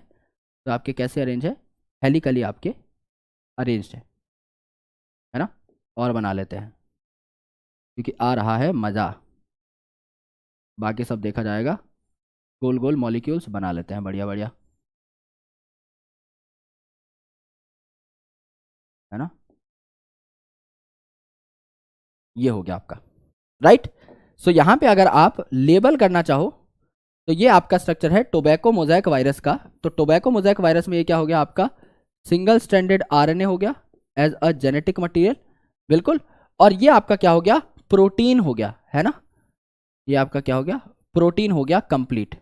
तो आपके कैसे अरेंज है, हेलिकली आपके अरेंज्ड है ना। और बना लेते हैं क्योंकि आ रहा है मज़ा, बाकी सब देखा जाएगा। गोल गोल मॉलिक्यूल्स बना लेते हैं, बढ़िया बढ़िया, है ना। ये हो गया आपका, राइट। सो यहाँ पे अगर आप लेबल करना चाहो तो ये आपका स्ट्रक्चर है टोबैको मोज़ेक वायरस का। तो टोबैको मोज़ेक वायरस में ये क्या हो गया, आपका सिंगल स्ट्रैंडेड आरएनए हो गया एज अ जेनेटिक मटेरियल, बिल्कुल। और ये आपका क्या हो गया, प्रोटीन हो गया, है ना। ये आपका क्या हो गया, प्रोटीन हो गया कंप्लीट।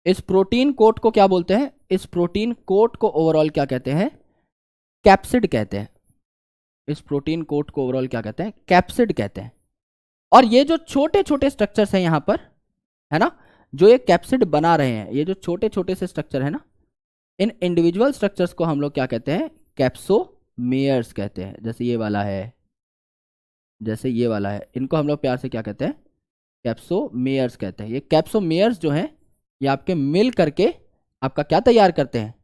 इस प्रोटीन कोट को क्या बोलते हैं, इस प्रोटीन कोट को ओवरऑल क्या कहते हैं, कैप्सिड कहते हैं। इस प्रोटीन कोट को ओवरऑल क्या कहते हैं, कैप्सिड कहते हैं। और ये जो छोटे छोटे स्ट्रक्चर्स हैं यहां पर, है ना, जो ये कैप्सिड बना रहे हैं, ये जो छोटे छोटे से स्ट्रक्चर है ना, इन इंडिविजुअल स्ट्रक्चर्स को हम लोग क्या कहते हैं, कैप्सोमेयर्स कहते हैं। जैसे ये वाला है, जैसे ये वाला है, इनको हम लोग प्यार से क्या कहते हैं, कैप्सोमेयर्स कहते हैं। ये कैप्सोमेयर्स जो हैं ये आपके मिल करके आपका क्या तैयार करते हैं,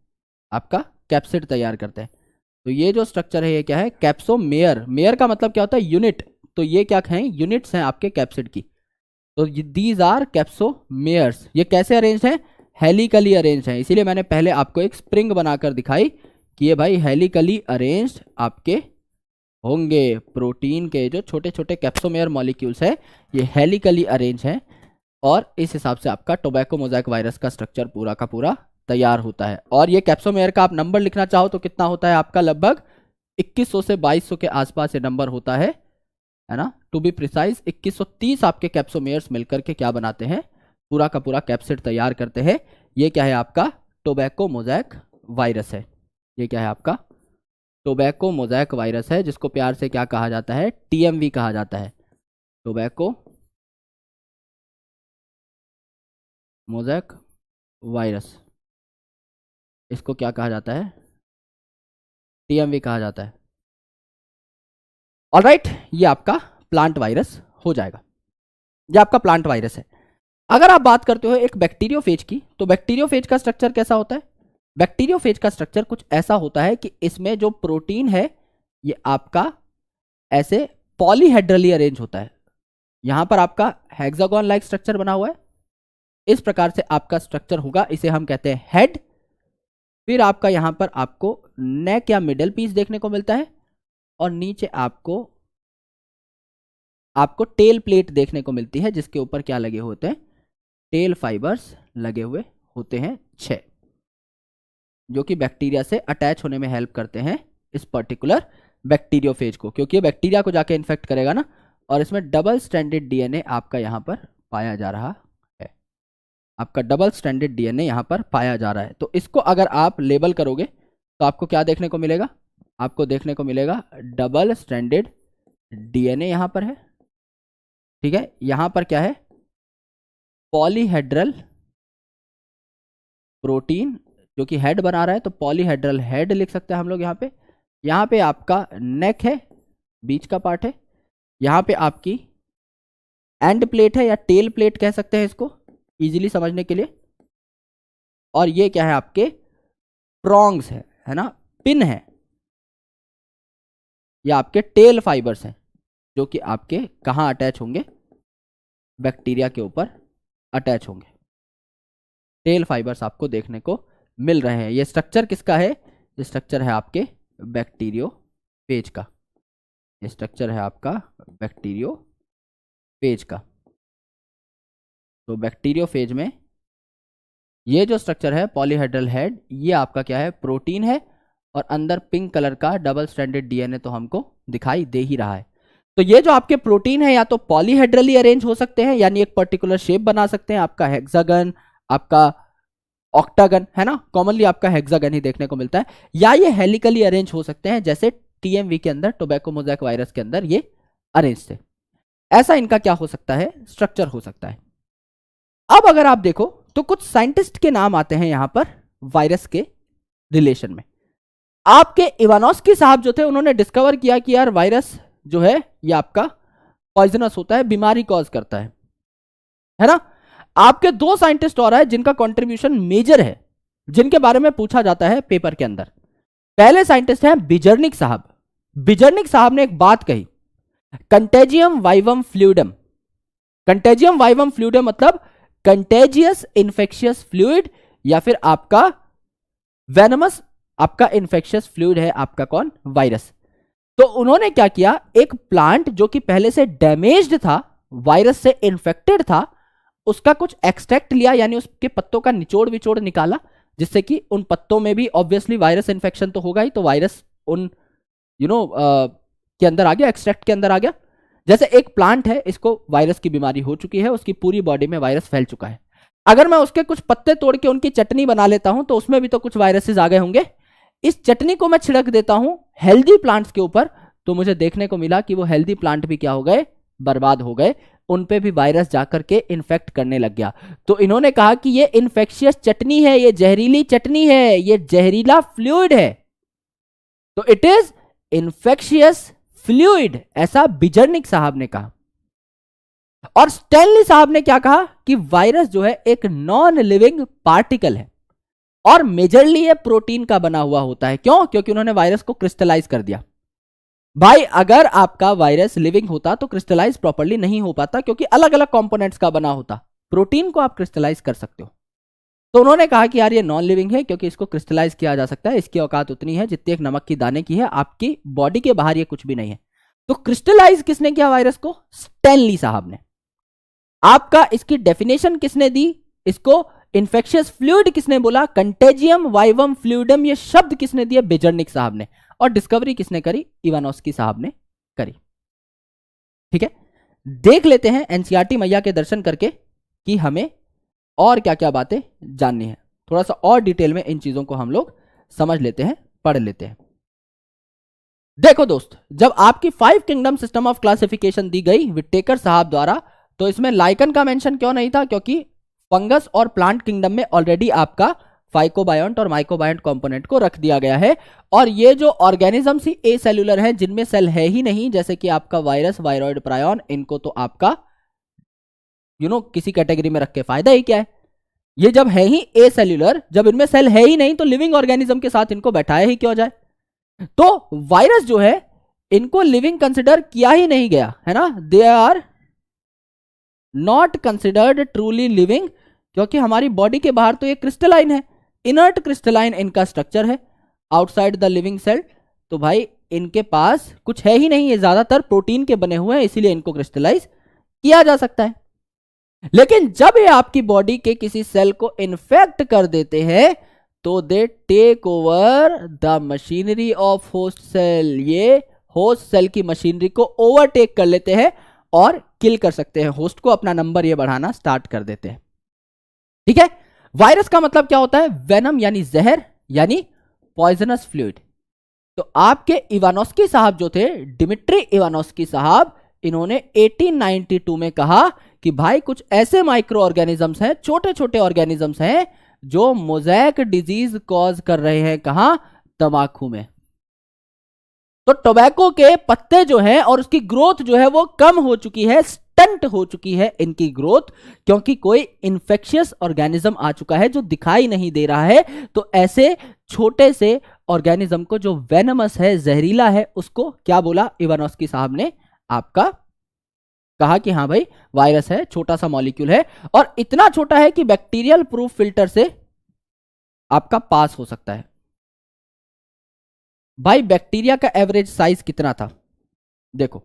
आपका कैप्सिड तैयार करते हैं। तो ये जो स्ट्रक्चर है ये क्या है, कैप्सोमेयर। मेयर का मतलब क्या होता है, यूनिट। तो ये क्या हैं, यूनिट्स हैं आपके कैप्सिड की। तो दीज आर कैप्सोमेयर्स। ये कैसे अरेंज हैं, हेलिकली अरेंज हैं। इसीलिए मैंने पहले आपको एक स्प्रिंग बनाकर दिखाई कि ये भाई हेलिकली अरेंज्ड आपके होंगे। प्रोटीन के जो छोटे छोटे कैप्सोमेयर मॉलिक्यूल्स है ये हेलिकली अरेंज हैं, और इस हिसाब से आपका टोबैको मोज़ेक वायरस का स्ट्रक्चर पूरा का पूरा तैयार होता है। और ये कैप्सोमेयर का आप नंबर लिखना चाहो तो कितना होता है आपका, लगभग 2100 से 2200 के आसपास ये नंबर होता है ना। टू बी प्रिसाइज 2130 आपके कैप्सोमेयर्स मिलकर के क्या बनाते हैं, पूरा का पूरा कैप्सिड तैयार करते हैं। ये क्या है आपका, टोबैको मोज़ेक वायरस है। ये क्या है आपका, टोबैको मोज़ेक वायरस है, जिसको प्यार से क्या कहा जाता है, टीएमवी कहा जाता है, टोबैको मोज़ेक वायरस। इसको क्या कहा जाता है, टीएमवी कहा जाता है। ऑलराइट, ये आपका प्लांट वायरस हो जाएगा। ये आपका प्लांट वायरस है। अगर आप बात करते हो एक बैक्टीरियोफेज की, तो बैक्टीरियोफेज का स्ट्रक्चर कैसा होता है, बैक्टीरियोफेज का स्ट्रक्चर कुछ ऐसा होता है कि इसमें जो प्रोटीन है ये आपका ऐसे पॉलीहेड्रली अरेंज होता है। यहां पर आपका हेक्सागोन लाइक स्ट्रक्चर बना हुआ है, इस प्रकार से आपका स्ट्रक्चर होगा, इसे हम कहते हैं हेड। फिर आपका यहां पर आपको नेक या मिडल पीस देखने को मिलता है, और नीचे आपको टेल प्लेट देखने को मिलती है, जिसके ऊपर क्या लगे होते हैं, टेल फाइबर्स लगे हुए होते हैं 6, जो कि बैक्टीरिया से अटैच होने में हेल्प करते हैं इस पर्टिकुलर बैक्टीरियोफेज को, क्योंकि ये बैक्टीरिया को जाके इन्फेक्ट करेगा ना। और इसमें डबल स्ट्रैंडेड डीएनए आपका यहां पर पाया जा रहा है। आपका डबल स्ट्रैंडेड डीएनए यहां पर पाया जा रहा है। तो इसको अगर आप लेबल करोगे तो आपको क्या देखने को मिलेगा? आपको देखने को मिलेगा डबल स्ट्रैंडेड डीएनए यहां पर है, ठीक है। यहां पर क्या है? पॉलीहेड्रल प्रोटीन जो कि हेड बना रहा है, तो पॉलीहेड्रल हेड लिख सकते हैं हम लोग यहाँ पे आपका नेक है, बीच का पार्ट है, यहाँ पे आपकी एंड प्लेट है या टेल प्लेट कह सकते हैं इसको इजीली समझने के लिए, और ये क्या है? आपके प्रॉन्ग्स है ना, पिन है, या आपके टेल फाइबर्स हैं जो कि आपके कहाँ अटैच होंगे? बैक्टीरिया के ऊपर अटैच होंगे। टेल फाइबर्स आपको देखने को मिल रहे हैं। ये स्ट्रक्चर किसका है? ये स्ट्रक्चर है आपके बैक्टीरियोफेज का। ये स्ट्रक्चर है आपका बैक्टीरियोफेज का। तो बैक्टीरियोफेज में ये जो स्ट्रक्चर है पॉलीहेड्रल हेड, ये आपका क्या है? प्रोटीन है, और अंदर पिंक कलर का डबल स्ट्रैंडेड डीएनए तो हमको दिखाई दे ही रहा है। तो ये जो आपके प्रोटीन है या तो पॉलीहेड्रली अरेंज हो सकते हैं, यानी एक पर्टिकुलर शेप बना सकते हैं, आपका हेक्सागन, आपका ऑक्टागन, है ना, कॉमनली आपका हेक्सागन ही देखने को मिलता है, या ये हेलिकली अरेंज हो सकते हैं, जैसे टीएमवी के अंदर, टोबैको मोज़ेक वायरस के अंदर ये अरेंज थे। ऐसा इनका क्या हो सकता है? स्ट्रक्चर हो सकता है। अब अगर आप देखो तो कुछ साइंटिस्ट के नाम आते हैं यहां पर वायरस के रिलेशन में। आपके इवानोस्की साहब जो थे, उन्होंने डिस्कवर किया कि यार वायरस जो है ये आपका पॉइजनस होता है, बीमारी कॉज करता है ना। आपके दो साइंटिस्ट और है जिनका कंट्रीब्यूशन मेजर है, जिनके बारे में पूछा जाता है पेपर के अंदर। पहले साइंटिस्ट हैं बिजर्निक साहब। बिजर्निक साहब ने एक बात कही, contagium vivum fluidum. Contagium vivum fluidum मतलब कंटेजियस इन्फेक्शियस फ्लूइड, या फिर आपका वेनमस आपका इन्फेक्शियस फ्लूइड है आपका कौन? वायरस। तो उन्होंने क्या किया, एक प्लांट जो कि पहले से डैमेज्ड था, वायरस से इन्फेक्टेड था, उसका कुछ एक्सट्रैक्ट लिया, यानी उसके पत्तों का निचोड़ विचोड़ निकाला, जिससे कि उन पत्तों में भी ऑब्वियसली वायरस इन्फेक्शन तो होगा ही, तो वायरस उन के अंदर आ गया, एक्सट्रैक्ट के अंदर आ गया। जैसे एक प्लांट है, इसको वायरस की बीमारी हो चुकी है, उसकी पूरी बॉडी में वायरस फैल चुका है, अगर मैं उसके कुछ पत्ते तोड़ के उनकी चटनी बना लेता हूं तो उसमें भी तो कुछ वायरसेस आ गए होंगे। इस चटनी को मैं छिड़क देता हूं हेल्दी प्लांट्स के ऊपर, तो मुझे देखने को मिला कि वो हेल्दी प्लांट भी क्या हो गए? बर्बाद हो गए, उन पे भी वायरस जाकर के इन्फेक्ट करने लग गया। तो इन्होंने कहा कि ये इन्फेक्शियस चटनी है, ये जहरीली चटनी है, ये जहरीला फ्लूइड है, तो इट इज इन्फेक्शियस फ्लूइड, ऐसा बिजर्निक साहब ने कहा। और स्टैनली साहब ने क्या कहा कि वायरस जो है एक नॉन लिविंग पार्टिकल है, और मेजरली ये प्रोटीन का बना हुआ होता है। क्यों? क्योंकि उन्होंने वायरस को क्रिस्टलाइज कर दिया। भाई अगर आपका वायरस लिविंग होता तो क्रिस्टलाइज प्रॉपर्ली नहीं हो पाता, क्योंकि अलग अलग कंपोनेंट्स का बना होता। प्रोटीन को आप क्रिस्टलाइज कर सकते हो। तो उन्होंने कहा कि यार ये नॉन लिविंग है, क्योंकि इसको क्रिस्टलाइज किया जा सकता है, इसकी औकात उतनी है जितनी एक नमक की दाने की है, आपकी बॉडी के बाहर ये कुछ भी नहीं है। तो क्रिस्टलाइज किसने किया वायरस को? स्टैनली साहब ने। आपका इसकी डेफिनेशन किसने दी? इसको इन्फेक्शियस फ्लूइड किसने बोला? कंटेजियम वाइवम फ्लूइडम, ये शब्द किसने दिए? बिजर्निक साहब ने। और डिस्कवरी किसने करी? इवानोस्की साहब ने करी। ठीक है, देख लेते हैं एनसीईआरटी मैया के दर्शन करके कि हमें और क्या क्या बातें जाननी है। थोड़ा सा और डिटेल में इन चीजों को हम लोग समझ लेते हैं, पढ़ लेते हैं। देखो दोस्त, जब आपकी 5 किंगडम सिस्टम ऑफ क्लासिफिकेशन दी गई विटेकर साहब द्वारा, तो इसमें लाइकन का मेंशन क्यों नहीं था? क्योंकि फंगस और प्लांट किंगडम में ऑलरेडी आपका फाइकोबायोंट और माइकोबायोंट कंपोनेंट को रख दिया गया है। और ये जो ऑर्गेनिजम्स ही ए सेल्यूलर हैं, जिनमें सेल है ही नहीं, जैसे कि आपका वायरस, वायरॉइड, प्रायन, इनको तो आपका किसी कैटेगरी में रख के फायदा ही क्या है? ये जब है ही ए सेल्यूलर, जब इनमें सेल है ही नहीं, तो लिविंग ऑर्गेनिज्म के साथ इनको बैठाया ही क्यों जाए? तो वायरस जो है इनको लिविंग कंसिडर किया ही नहीं गया है ना, they are not considered truly living, क्योंकि हमारी बॉडी के बाहर तो ये क्रिस्टलाइन है, इनर्ट क्रिस्टलाइन इनका स्ट्रक्चर है आउटसाइड द लिविंग सेल। तो भाई इनके पास कुछ है ही नहीं, ये ज्यादातर प्रोटीन के बने हुए हैं, इसीलिए इनको क्रिस्टलाइज किया जा सकता है। लेकिन जब ये आपकी बॉडी के किसी सेल को इन्फेक्ट कर देते हैं, तो they take over the machinery of host cell, ये होस्ट सेल की मशीनरी को ओवरटेक कर लेते हैं और किल कर सकते हैं, होस्ट को अपना नंबर ये बढ़ाना स्टार्ट कर देते हैं। ठीक है। वायरस का मतलब क्या होता है? वेनम यानी जहर यानी पॉइजनस फ्लूइड। तो आपके इवानोस्की साहब जो थे, डिमिट्री इवानोस्की साहब, इन्होंने 1892 में कहा कि भाई कुछ ऐसे माइक्रो ऑर्गेनिजम्स हैं, छोटे छोटे ऑर्गेनिजम्स हैं जो मोज़ेक डिजीज कॉज कर रहे हैं। कहां? तंबाकू में। तो टोबैको के पत्ते जो हैं और उसकी ग्रोथ जो है वो कम हो चुकी है, स्टंट हो चुकी है इनकी ग्रोथ, क्योंकि कोई इन्फेक्शियस ऑर्गेनिज्म आ चुका है जो दिखाई नहीं दे रहा है। तो ऐसे छोटे से ऑर्गेनिज्म को जो वेनमस है, जहरीला है, उसको क्या बोला इवानोस्की साहब ने? आपका कहा कि हाँ भाई वायरस है, छोटा सा मॉलिक्यूल है और इतना छोटा है कि बैक्टीरियल प्रूफ फिल्टर से आपका पास हो सकता है। भाई बैक्टीरिया का एवरेज साइज कितना था? देखो,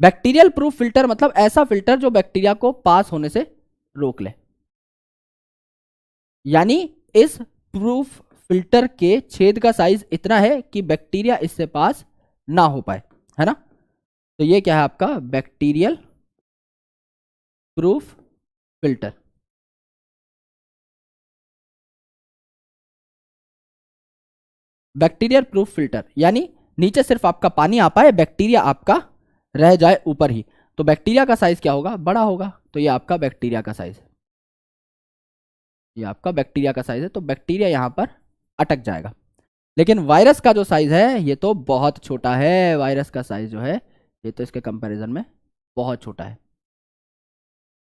बैक्टीरियल प्रूफ फिल्टर मतलब ऐसा फिल्टर जो बैक्टीरिया को पास होने से रोक ले, यानी इस प्रूफ फिल्टर के छेद का साइज इतना है कि बैक्टीरिया इससे पास ना हो पाए, है ना। तो ये क्या है आपका bacterial proof filter. Bacterial proof filter यानी नीचे सिर्फ आपका पानी आ पाए, बैक्टीरिया आपका रह जाए ऊपर ही। तो बैक्टीरिया का साइज क्या होगा? बड़ा होगा। तो ये आपका बैक्टीरिया का साइज है, ये आपका बैक्टीरिया का साइज है। तो बैक्टीरिया यहां पर अटक जाएगा। लेकिन वायरस का जो साइज है ये तो बहुत छोटा है। वायरस का साइज जो है ये तो इसके कंपैरिजन में बहुत छोटा है।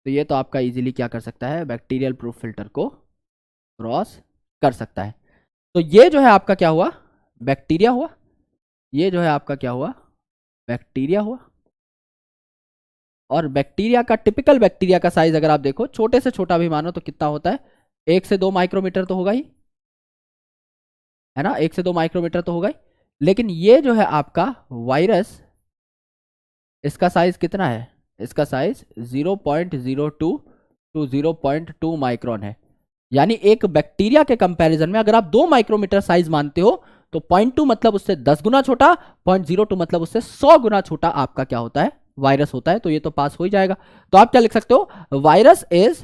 तो ये तो आपका इजीली क्या कर सकता है? बैक्टीरियल प्रूफ फिल्टर को क्रॉस कर सकता है। तो ये जो है आपका क्या हुआ? बैक्टीरिया हुआ। ये जो है आपका क्या हुआ? बैक्टीरिया हुआ। और बैक्टीरिया का, टिपिकल बैक्टीरिया का साइज अगर आप देखो, छोटे से छोटा भी मानो तो कितना होता है? 1 से 2 माइक्रोमीटर तो होगा ही, है ना। 1 से 2 माइक्रोमीटर तो होगा ही। लेकिन ये जो है आपका वायरस, इसका साइज कितना है? इसका साइज 0.02 टू 0.2 माइक्रोन है। यानी एक बैक्टीरिया के कंपैरिजन में अगर आप 2 माइक्रोमीटर साइज मानते हो तो 0.2 मतलब उससे 10 गुना छोटा, 0.02 मतलब उससे 100 गुना छोटा आपका क्या होता है? वायरस होता है। तो ये तो पास हो ही जाएगा। तो आप क्या लिख सकते हो? वायरस इज,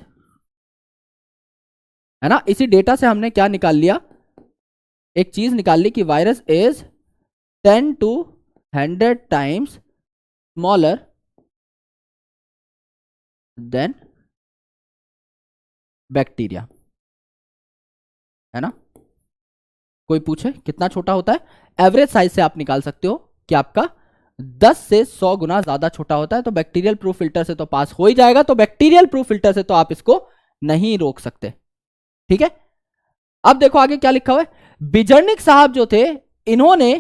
है ना, इसी डेटा से हमने क्या निकाल लिया? एक चीज निकाल ली कि virus is 10 to 100 times smaller than bacteria, है ना। कोई पूछे कितना छोटा होता है? एवरेज साइज से आप निकाल सकते हो कि आपका 10 से 100 गुना ज्यादा छोटा होता है। तो बैक्टीरियल प्रूफ फिल्टर से तो पास हो ही जाएगा। तो बैक्टीरियल प्रूफ फिल्टर से तो आप इसको नहीं रोक सकते। ठीक है। अब देखो आगे क्या लिखा हुआ है। बिजर्निक साहब जो थे, इन्होंने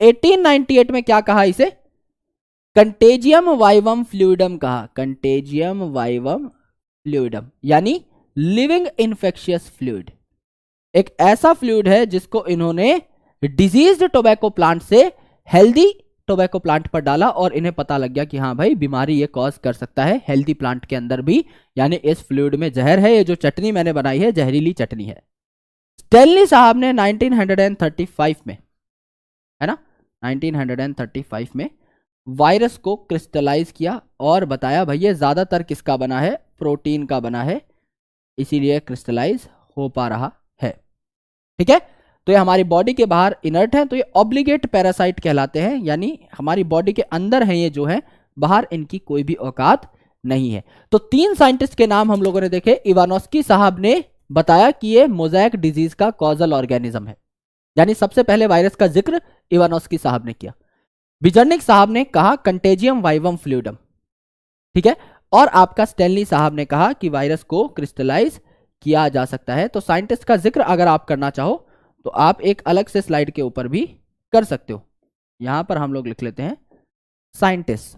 1898 में क्या कहा? इसे कंटेजियम वाइवम फ्लूइडम कहा। कंटेजियम वाइवम फ्लूइडम यानी लिविंग इन्फेक्शियस फ्लूइड। एक ऐसा फ्लूइड है जिसको इन्होंने डिजीज्ड टोबैको प्लांट से हेल्दी टोबैको प्लांट पर डाला और इन्हें पता लग गया कि हाँ भाई बीमारी ये कॉज कर सकता है हेल्दी प्लांट के अंदर भी, यानी इस फ्लूइड में जहर है। ये जो चटनी मैंने बनाई है जहरीली चटनी है। स्टेनली साहब ने 1935 में, है ना, 1935 में वायरस को क्रिस्टलाइज किया और बताया भाई ये ज्यादातर किसका बना है? प्रोटीन का बना है, इसीलिए क्रिस्टलाइज हो पा रहा है। ठीक है। तो ये हमारी बॉडी के बाहर इनर्ट है, तो ये ऑब्लिगेट पैरासाइट कहलाते हैं, यानी हमारी बॉडी के अंदर है ये जो है, बाहर इनकी कोई भी औकात नहीं है। तो 3 साइंटिस्ट के नाम हम लोगों ने देखे। इवानोस्की साहब ने बताया कि ये मोज़ेक डिजीज का कॉजल ऑर्गेनिज्म है, यानी सबसे पहले वायरस का जिक्र इवानोस्की साहब ने किया। बिजर्निक साहब ने कहा कंटेजियम वाइवम फ्लूइडम, ठीक है। और आपका स्टेनली साहब ने कहा कि वायरस को क्रिस्टलाइज किया जा सकता है। तो साइंटिस्ट का जिक्र अगर आप करना चाहो तो आप एक अलग से स्लाइड के ऊपर भी कर सकते हो। यहां पर हम लोग लिख लेते हैं साइंटिस्ट,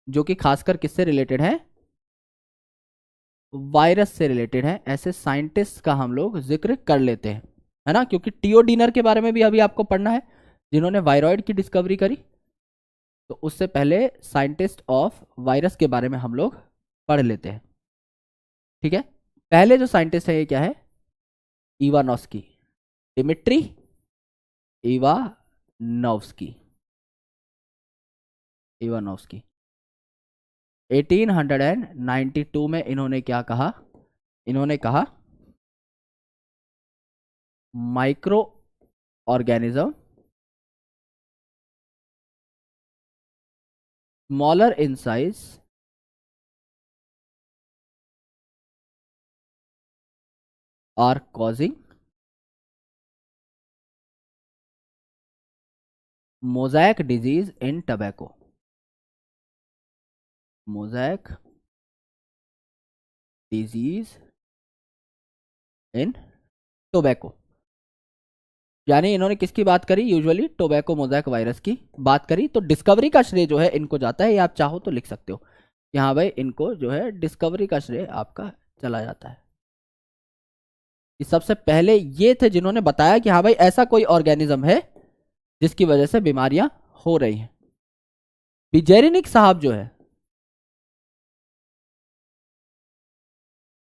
जो कि खासकर किससे रिलेटेड है? वायरस से रिलेटेड है। ऐसे साइंटिस्ट का हम लोग जिक्र कर लेते हैं, है ना, क्योंकि टीओ डीनर के बारे में भी अभी आपको पढ़ना है, जिन्होंने वायरॉइड की डिस्कवरी करी। तो उससे पहले साइंटिस्ट ऑफ वायरस के बारे में हम लोग पढ़ लेते हैं। ठीक है। पहले जो साइंटिस्ट है ये क्या है? Ivanovsky, Dmitry Ivanovsky. इवानोव्स्की 1892 में इन्होंने क्या कहा? इन्होंने कहा micro organism smaller in size are causing mosaic disease in tobacco. Mosaic disease in tobacco, यानी इन्होंने किसकी बात करी? यूजुअली टोबैको मोज़ैक वायरस की बात करी। तो डिस्कवरी का श्रेय जो है इनको जाता है, ये आप चाहो तो लिख सकते हो कि हाँ भाई इनको जो है डिस्कवरी का श्रेय आपका चला जाता है। कि सबसे पहले ये थे जिन्होंने बताया कि हाँ भाई ऐसा कोई ऑर्गेनिज्म है जिसकी वजह से बीमारियां हो रही हैं। बिजेरिनिक साहब जो है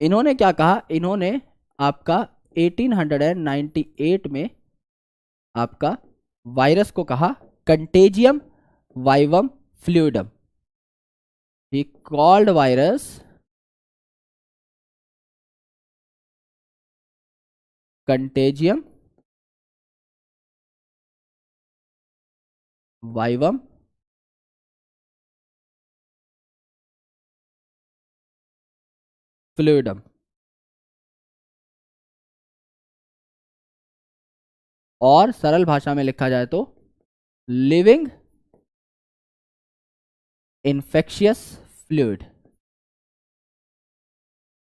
इन्होंने क्या कहा? इन्होंने आपका 1898 में आपका वायरस को कहा contagium vivum fluidum. He called virus contagium vivum fluidum. और सरल भाषा में लिखा जाए तो लिविंग इन्फेक्शियस फ्लूइड,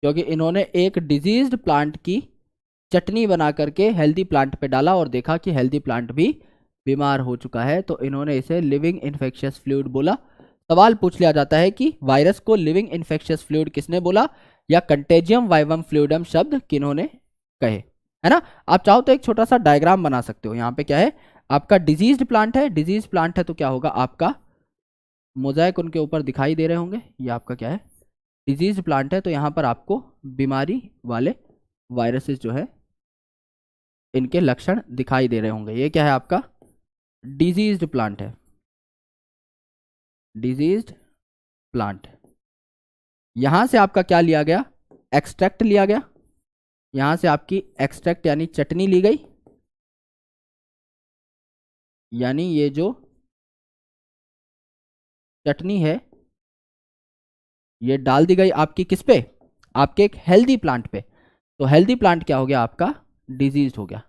क्योंकि इन्होंने एक डिजीज्ड प्लांट की चटनी बना करके हेल्दी प्लांट पे डाला और देखा कि हेल्दी प्लांट भी बीमार हो चुका है, तो इन्होंने इसे लिविंग इन्फेक्शियस फ्लूइड बोला। सवाल पूछ लिया जाता है कि वायरस को लिविंग इन्फेक्शियस फ्लूइड किसने बोला, या कंटेजियम वाइवम फ्लूइडम शब्द किन्होंने कहे, है ना। आप चाहो तो एक छोटा सा डायग्राम बना सकते हो। यहाँ पे क्या है? आपका डिजीज्ड प्लांट है, डिजीज प्लांट है तो क्या होगा? आपका मोज़ैक उनके ऊपर दिखाई दे रहे होंगे। ये आपका क्या है? डिजीज प्लांट है, तो यहाँ पर आपको बीमारी वाले वायरसेस जो है इनके लक्षण दिखाई दे रहे होंगे। ये क्या है? आपका डिजीज्ड प्लांट है, डिजीज्ड प्लांट। यहां से आपका क्या लिया गया? एक्सट्रैक्ट लिया गया। यहां से आपकी एक्सट्रैक्ट यानी चटनी ली गई, यानी ये जो चटनी है ये डाल दी गई आपकी किस पे? आपके एक हेल्दी प्लांट पे। तो हेल्दी प्लांट क्या हो गया? आपका डिजीज हो गया।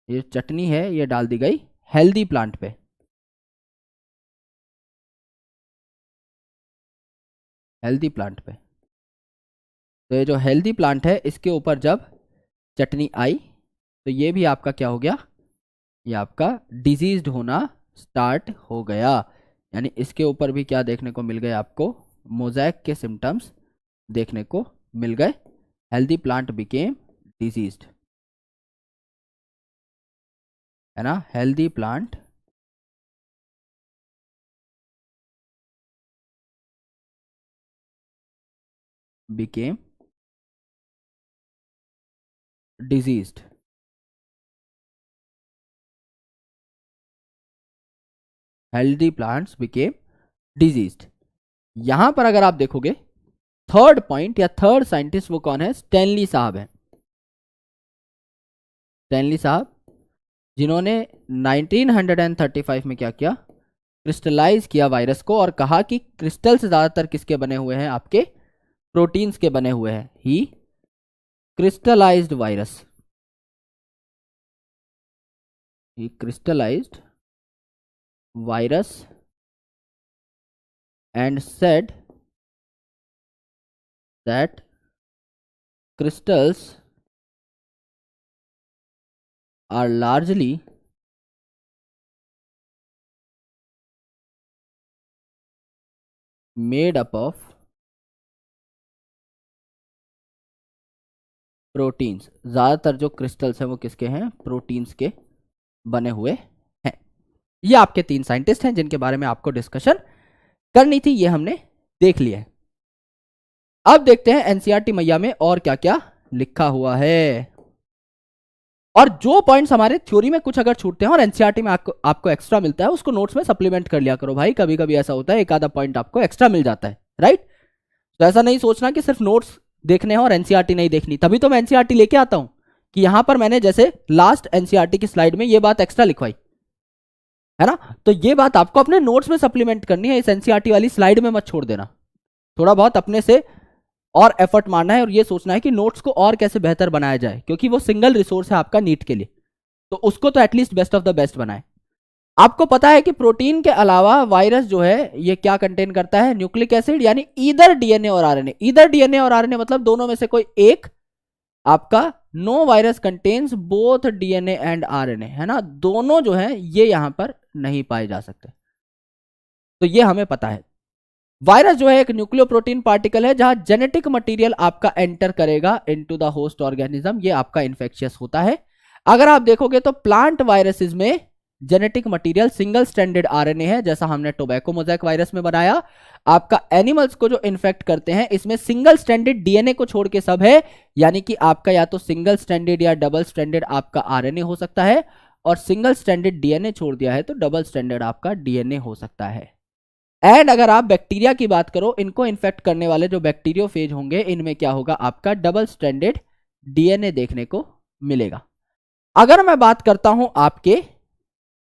ये चटनी है ये डाल दी गई हेल्दी प्लांट पे, हेल्दी प्लांट पे। तो ये जो हेल्दी प्लांट है इसके ऊपर जब चटनी आई तो ये भी आपका क्या हो गया? ये आपका डिजीज्ड होना स्टार्ट हो गया। यानी इसके ऊपर भी क्या देखने को मिल गए? आपको मोज़ैक के सिम्टम्स देखने को मिल गए। हेल्दी प्लांट बिकेम डिजीज्ड, है ना। Healthy plant became diseased. Healthy plants became diseased. यहां पर अगर आप देखोगे थर्ड पॉइंट या थर्ड साइंटिस्ट वो कौन है? स्टैनली साहब है। स्टैनली साहब जिन्होंने 1935 में क्या किया? क्रिस्टलाइज किया वायरस को और कहा कि क्रिस्टल्स ज्यादातर किसके बने हुए हैं? आपके प्रोटीन्स के बने हुए हैं। He crystallized virus, he crystallized virus and said that crystals are largely made up of proteins. ज्यादातर जो क्रिस्टल्स हैं वो किसके हैं? प्रोटीन्स के बने हुए हैं। ये आपके 3 साइंटिस्ट हैं जिनके बारे में आपको डिस्कशन करनी थी, ये हमने देख लिया है। अब देखते हैं एनसीईआरटी मैया में और क्या क्या लिखा हुआ है। और जो पॉइंट्स हमारे थ्योरी में कुछ अगर छूटते हैं और एनसीईआरटी में आपको एक्स्ट्रा मिलता है उसको नोट्स में सप्लीमेंट कर लिया करो भाई। कभी कभी ऐसा होता है एक आधा पॉइंट आपको एक्स्ट्रा मिल जाता है, राइट। तो ऐसा नहीं सोचना कि सिर्फ नोट्स देखने हैं और एनसीईआरटी नहीं देखनी, तभी तो मैं एनसीईआरटी लेके आता हूं कि यहां पर मैंने जैसे लास्ट एनसीईआरटी की स्लाइड में ये बात एक्स्ट्रा लिखवाई है ना, तो ये बात आपको अपने नोट्स में सप्लीमेंट करनी है, इस एनसीईआरटी वाली स्लाइड में मत छोड़ देना। थोड़ा बहुत अपने से और एफर्ट मारना है और ये सोचना है कि नोट्स को और कैसे बेहतर बनाया जाए, क्योंकि वो सिंगल रिसोर्स है आपका नीट के लिए, तो उसको तो at least best of the best बनाए। आपको पता है कि प्रोटीन के अलावा वायरस जो है ये क्या कंटेन करता है, न्यूक्लिक एसिड, यानी ईदर डीएनए और आरएनए। ईदर डीएनए और आरएनए मतलब दोनों में से कोई एक आपका। No virus contains both DNA and RNA, है ना, दोनों जो है ये यहां पर नहीं पाए जा सकते, तो ये हमें पता है। वायरस जो है एक न्यूक्लियोप्रोटीन पार्टिकल है जहां जेनेटिक मटेरियल आपका एंटर करेगा इनटू द होस्ट ऑर्गेनिज्म, ये आपका इन्फेक्शियस होता है। अगर आप देखोगे तो प्लांट वायरसेस में genetic material single stranded RNA है, जैसा हमने टोबैको मोज़ेक वायरस में बनाया। आपका एनिमल्स को जो इन्फेक्ट करते हैं इसमें सिंगल स्ट्रैंडेड डीएनए को छोड़ के सब है, यानी कि आपका या तो सिंगल स्ट्रैंडेड या डबल स्ट्रैंडेड आपका आरएनए हो सकता है, और सिंगल स्ट्रैंडेड डीएनए छोड़ दिया है तो डबल स्ट्रैंडेड आपका डीएनए हो सकता है। एंड अगर आप बैक्टीरिया की बात करो, इनको इन्फेक्ट करने वाले जो बैक्टीरियोफेज होंगे इनमें क्या होगा, आपका डबल स्ट्रैंडेड डीएनए देखने को मिलेगा। अगर मैं बात करता हूं आपके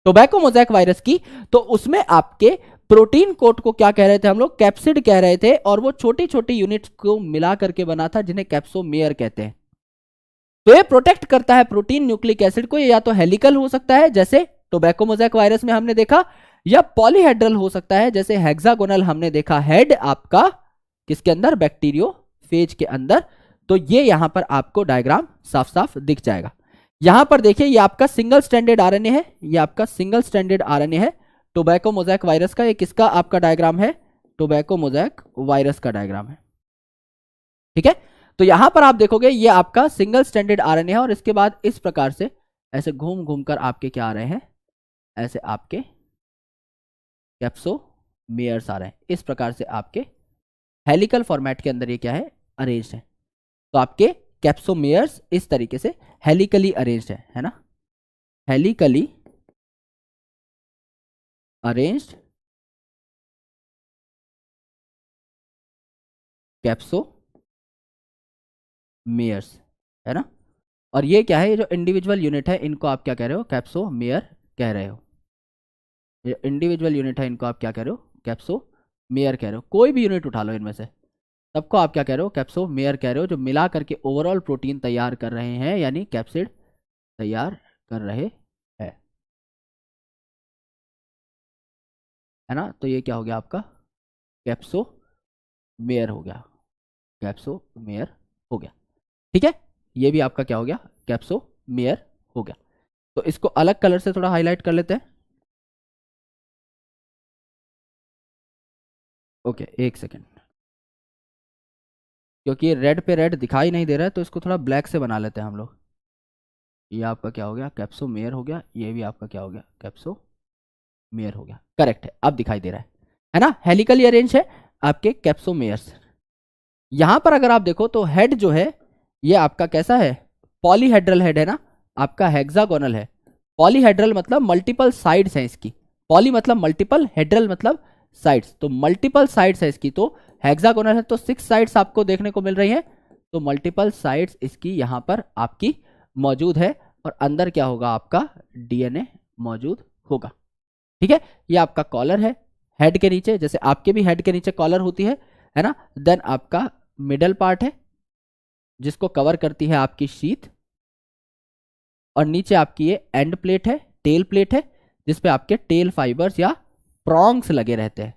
टोबैको मोज़ेक वायरस की, तो उसमें आपके प्रोटीन कोट को क्या कह रहे थे हम लोग, कैप्सिड कह रहे थे, और वो छोटी छोटी यूनिट्स को मिला करके बना था जिन्हें कैप्सोमेयर कहते हैं। तो ये प्रोटेक्ट करता है प्रोटीन न्यूक्लिक एसिड को, या तो हेलिकल हो सकता है जैसे टोबैको मोज़ेक वायरस में हमने देखा, या पॉलीहेड्रल हो सकता है जैसे हेक्सागोनल हमने देखा हेड आपका किसके अंदर, बैक्टीरियोफेज के अंदर। तो ये यहां पर आपको डायग्राम साफ साफ दिख जाएगा। यहां पर देखिए ये आपका सिंगल स्ट्रैंडेड आरएनए है, ये आपका सिंगल स्ट्रैंडेड आरएनए है टोबैको मोज़ेक वायरस का। ये किसका आपका डायग्राम है, टोबैको मोज़ेक वायरस का डायग्राम है, ठीक है। तो यहां पर आप देखोगे ये आपका सिंगल स्ट्रैंडेड आरएनए है, और इसके बाद इस प्रकार से ऐसे घूम घूम कर आपके क्या आ रहे हैं, ऐसे आपके कैप्सोमेयर्स आ रहे हैं। इस प्रकार से आपके हेलिकल फॉर्मेट के अंदर ये क्या है, अरेंज्ड है। तो आपके कैप्सोमेयर्स इस तरीके से हेलिकली अरेंज्ड है ना, हेलिकली अरेंज्ड कैप्सोमेयर्स, है ना। और ये क्या है, ये जो इंडिविजुअल यूनिट है इनको आप क्या कह रहे हो, कैप्सोमेयर कह रहे हो। ये इंडिविजुअल यूनिट है इनको आप क्या कह रहे हो, कैप्सोमेयर कह रहे हो। कोई भी यूनिट उठा लो इनमें से, सबको आप क्या कह रहे हो, कैप्सोमेयर कह रहे हो, जो मिला करके ओवरऑल प्रोटीन तैयार कर रहे हैं, यानी कैप्सिड तैयार कर रहे हैं, है ना। तो ये क्या हो गया आपका, कैप्सोमेयर हो गया, कैप्सोमेयर हो गया, ठीक है। ये भी आपका क्या हो गया, कैप्सोमेयर हो गया। तो इसको अलग कलर से थोड़ा हाईलाइट कर लेते हैं। ओके, एक सेकेंड, क्योंकि ये रेड पे रेड दिखाई नहीं दे रहा है तो इसको थोड़ा ब्लैक से बना लेते हैं हम लोग। ये आपका क्या हो गया, कैप्सोमेयर हो गया। ये भी आपका क्या हो गया, कैप्सोमेयर हो गया, करेक्ट है, अब दिखाई दे रहा है ना। हेलिकली अरेंज है आपके कैप्सोमेयर्स। यहां पर अगर आप देखो तो हेड जो है ये आपका कैसा है, पॉलीहेड्रल हेड है ना, आपका हेक्सागोनल है। पॉलीहेड्रल मतलब मल्टीपल साइड्स हैं इसकी, पॉली मतलब मल्टीपल, हेड्रल मतलब साइड्स, तो मल्टीपल साइड्स है इसकी। तो हेक्सागोनल है तो 6 साइड्स आपको देखने को मिल रही हैं, तो मल्टीपल साइड्स इसकी यहां पर आपकी मौजूद है, और अंदर क्या होगा, आपका डीएनए मौजूद होगा, ठीक है। ये आपका कॉलर है हेड के नीचे, जैसे आपके भी हेड के नीचे कॉलर होती है ना। देन आपका मिडल पार्ट है जिसको कवर करती है आपकी शीथ, और नीचे आपकी ये एंड प्लेट है, टेल प्लेट है, जिसपे आपके टेल फाइबर्स या प्रॉन्ग्स लगे रहते हैं,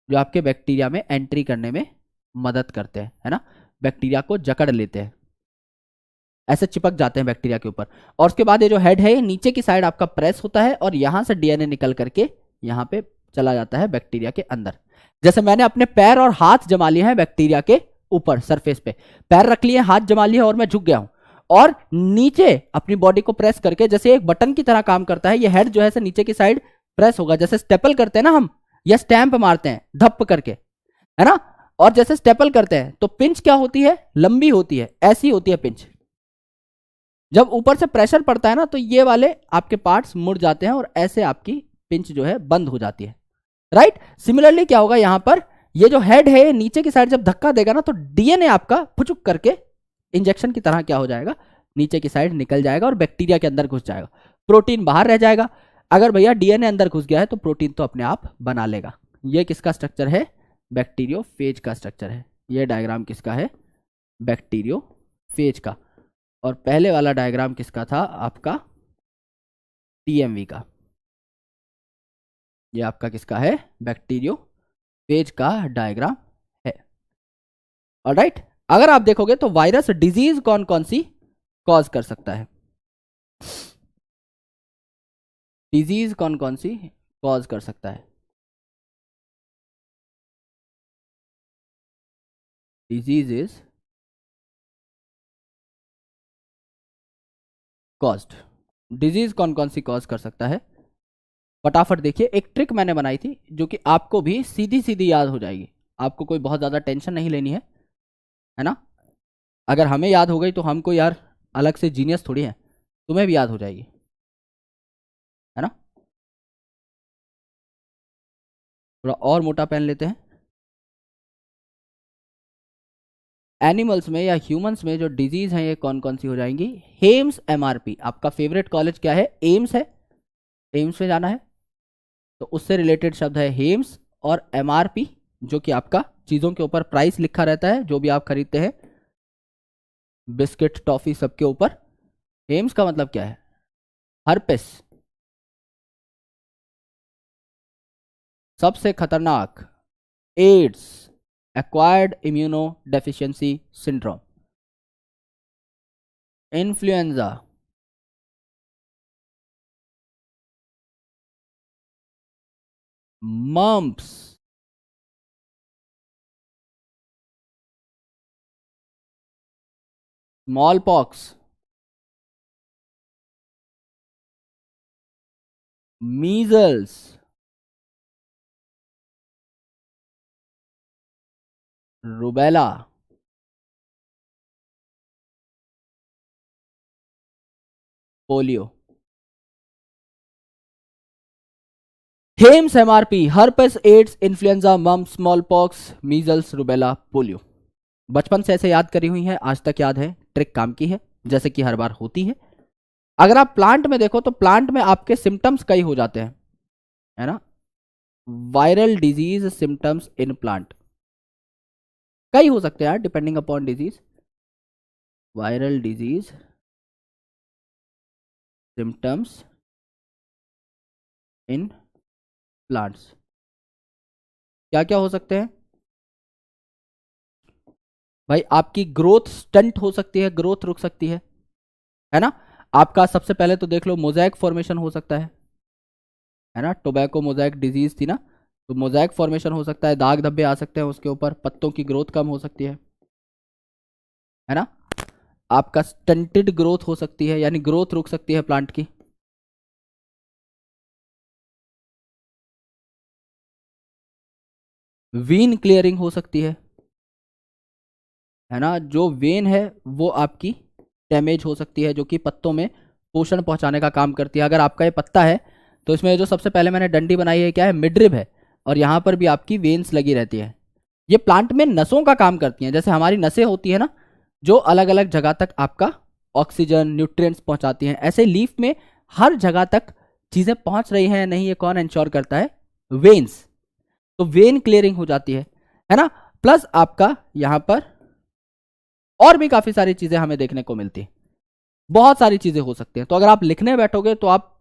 जो आपके बैक्टीरिया में एंट्री करने में मदद करते हैं, है ना। बैक्टीरिया को जकड़ लेते हैं, ऐसे चिपक जाते हैं बैक्टीरिया के ऊपर। और उसके बाद ये जो हेड है ये नीचे की साइड आपका प्रेस होता है, और यहां से डीएनए निकल करके यहां पे चला जाता है बैक्टीरिया के अंदर। जैसे मैंने अपने पैर और हाथ जमा लिए हैं बैक्टीरिया के ऊपर सरफेस पे, पैर रख लिए, हाथ जमा लिए, और मैं झुक गया हूं, और नीचे अपनी बॉडी को प्रेस करके, जैसे एक बटन की तरह काम करता है ये हेड जो है नीचे की साइड प्रेस होगा, जैसे स्टेपल करते हैं ना हम, या स्टैंप मारते हैं धप करके, है ना। और जैसे स्टेपल करते हैं तो पिंच क्या होती है, लंबी होती है, ऐसी होती है पिंच। जब ऊपर से प्रेशर पड़ता है ना तो ये वाले आपके पार्ट्स मुड़ जाते हैं, और ऐसे आपकी पिंच जो है बंद हो जाती है, राइट। सिमिलरली क्या होगा, यहां पर ये जो हेड है नीचे की साइड जब धक्का देगा ना तो डीएनए आपका फुचुक करके इंजेक्शन की तरह क्या हो जाएगा, नीचे की साइड निकल जाएगा और बैक्टीरिया के अंदर घुस जाएगा, प्रोटीन बाहर रह जाएगा। अगर भैया डीएनए अंदर घुस गया है तो प्रोटीन तो अपने आप बना लेगा। ये किसका स्ट्रक्चर है, बैक्टीरियोफेज का स्ट्रक्चर है। ये डायग्राम किसका है, बैक्टीरियोफेज का। और पहले वाला डायग्राम किसका था, आपका टीएमवी का। ये आपका किसका है, बैक्टीरियोफेज का डायग्राम है। ऑलराइट, अगर आप देखोगे तो वायरस डिजीज कौन कौन सी कॉज कर सकता है, डिजीज कौन कौन सी कॉज कर सकता है, डिजीजेस कॉज्ड, डिजीज कौन कौन सी कॉज कर सकता है। फटाफट देखिए, एक ट्रिक मैंने बनाई थी जो कि आपको भी सीधी सीधी याद हो जाएगी, आपको कोई बहुत ज्यादा टेंशन नहीं लेनी है ना। अगर हमें याद हो गई तो हमको यार अलग से जीनियस थोड़ी है, तुम्हें भी याद हो जाएगी, है ना। थोड़ा और मोटा पेन लेते हैं। एनिमल्स में या ह्यूमंस में जो डिजीज है ये कौन कौन सी हो जाएंगी, हेम्स एमआरपी। आपका फेवरेट कॉलेज क्या है, एम्स है, एम्स में जाना है तो उससे रिलेटेड शब्द है हेम्स। और एमआरपी जो कि आपका चीजों के ऊपर प्राइस लिखा रहता है, जो भी आप खरीदते हैं, बिस्किट टॉफी सबके ऊपर हेम्स का मतलब क्या है, हर्पेस। सबसे खतरनाक AIDS, acquired immuno deficiency syndrome, influenza, mumps, small pox, measles, rubella, polio. हेम्स MRP, herpes, AIDS, influenza, mumps, small pox, measles, rubella, polio. बचपन से ऐसे याद करी हुई है, आज तक याद है, ट्रिक काम की है जैसे कि हर बार होती है। अगर आप प्लांट में देखो तो प्लांट में आपके सिम्टम्स कई हो जाते हैं, है ना। Viral disease symptoms in plant कई हो सकते हैं यार, depending upon disease. Viral disease symptoms in plants क्या क्या हो सकते हैं भाई, आपकी ग्रोथ स्टंट हो सकती है, ग्रोथ रुक सकती है ना। आपका सबसे पहले तो देख लो मोज़ेक फॉर्मेशन हो सकता है ना, टोबैको मोज़ेक डिजीज थी ना, तो मोज़ेक फॉर्मेशन हो सकता है, दाग धब्बे आ सकते हैं उसके ऊपर, पत्तों की ग्रोथ कम हो सकती है ना। आपका स्टंटेड ग्रोथ हो सकती है, यानी ग्रोथ रुक सकती है प्लांट की। वेन क्लियरिंग हो सकती है ना, जो वेन है वो आपकी डैमेज हो सकती है, जो कि पत्तों में पोषण पहुंचाने का काम करती है। अगर आपका ये पत्ता है तो इसमें जो सबसे पहले मैंने डंडी बनाई है क्या है, मिडरिब है, और यहाँ पर भी आपकी वेन्स लगी रहती है। ये प्लांट में नसों का काम करती हैं, जैसे हमारी नसें होती है ना, जो अलग अलग जगह तक आपका ऑक्सीजन न्यूट्रिएंट्स पहुंचाती हैं, ऐसे लीफ में हर जगह तक चीजें पहुंच रही हैं नहीं, ये कौन इंश्योर करता है, वेन्स। तो वेन क्लियरिंग हो जाती है ना। प्लस आपका यहां पर और भी काफी सारी चीजें हमें देखने को मिलती हैं, बहुत सारी चीजें हो सकती हैं। तो अगर आप लिखने बैठोगे तो आप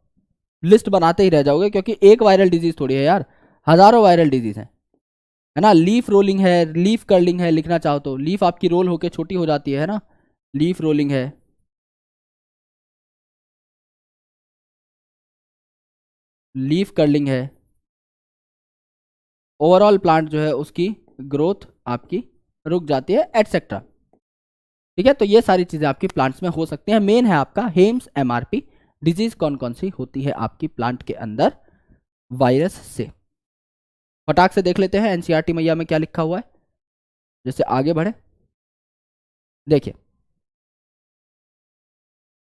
लिस्ट बनाते ही रह जाओगे, क्योंकि एक वायरल डिजीज थोड़ी है यार, हजारों वायरल डिजीज है ना। लीफ रोलिंग है, लीफ कर्लिंग है, लिखना चाहो तो लीफ आपकी रोल होके छोटी हो जाती है ना, लीफ रोलिंग है, लीफ कर्लिंग है, ओवरऑल प्लांट जो है उसकी ग्रोथ आपकी रुक जाती है, एटसेट्रा। ठीक है, तो ये सारी चीजें आपकी प्लांट्स में हो सकती हैं। मेन है आपका हेम्स एमआरपी, डिजीज कौन कौन सी होती है आपकी प्लांट के अंदर वायरस से। फटाक से देख लेते हैं एनसीईआरटी मैया में क्या लिखा हुआ है, जैसे आगे बढ़े। देखिए,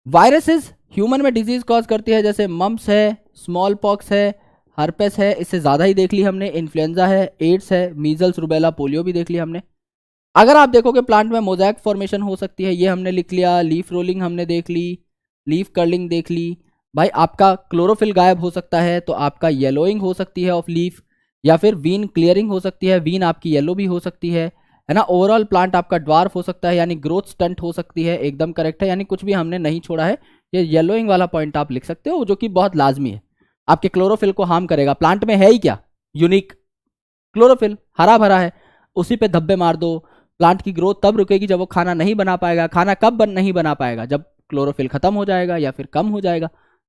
वायरसेस ह्यूमन में डिजीज कॉज करती है, जैसे मम्प्स है, स्मॉल पॉक्स है, हर्पेस है, इससे ज़्यादा ही देख ली हमने, इन्फ्लुएंजा है, एड्स है, मीजल्स, रूबेला, पोलियो भी देख लिया हमने। अगर आप देखोगे प्लांट में मोज़ेक फॉर्मेशन हो सकती है, ये हमने लिख लिया, लीफ रोलिंग हमने देख ली, लीफ कर्लिंग देख ली। भाई आपका क्लोरोफिल गायब हो सकता है तो आपका येलोइंग हो सकती है ऑफ लीफ, या फिर वीन क्लियरिंग हो सकती है, वीन आपकी येलो भी हो सकती है ना। ओवरऑल प्लांट आपका ड्वार्फ हो सकता है, यानी ग्रोथ स्टंट हो सकती है, एकदम करेक्ट है, यानी कुछ भी हमने नहीं छोड़ा है। ये येलोइंग वाला पॉइंट आप लिख सकते हो, जो कि बहुत लाजमी है, आपके क्लोरोफिल को हार्म करेगा। प्लांट में है ही क्या यूनिक, क्लोरोफिल, हरा भरा है, उसी पे धब्बे मार दो। प्लांट की ग्रोथ तब रुकेगी जब वो खाना नहीं बना पाएगा। खाना कब नहीं बना पाएगा, जब क्लोरोफिल खत्म हो जाएगा या फिर कम हो जाएगा,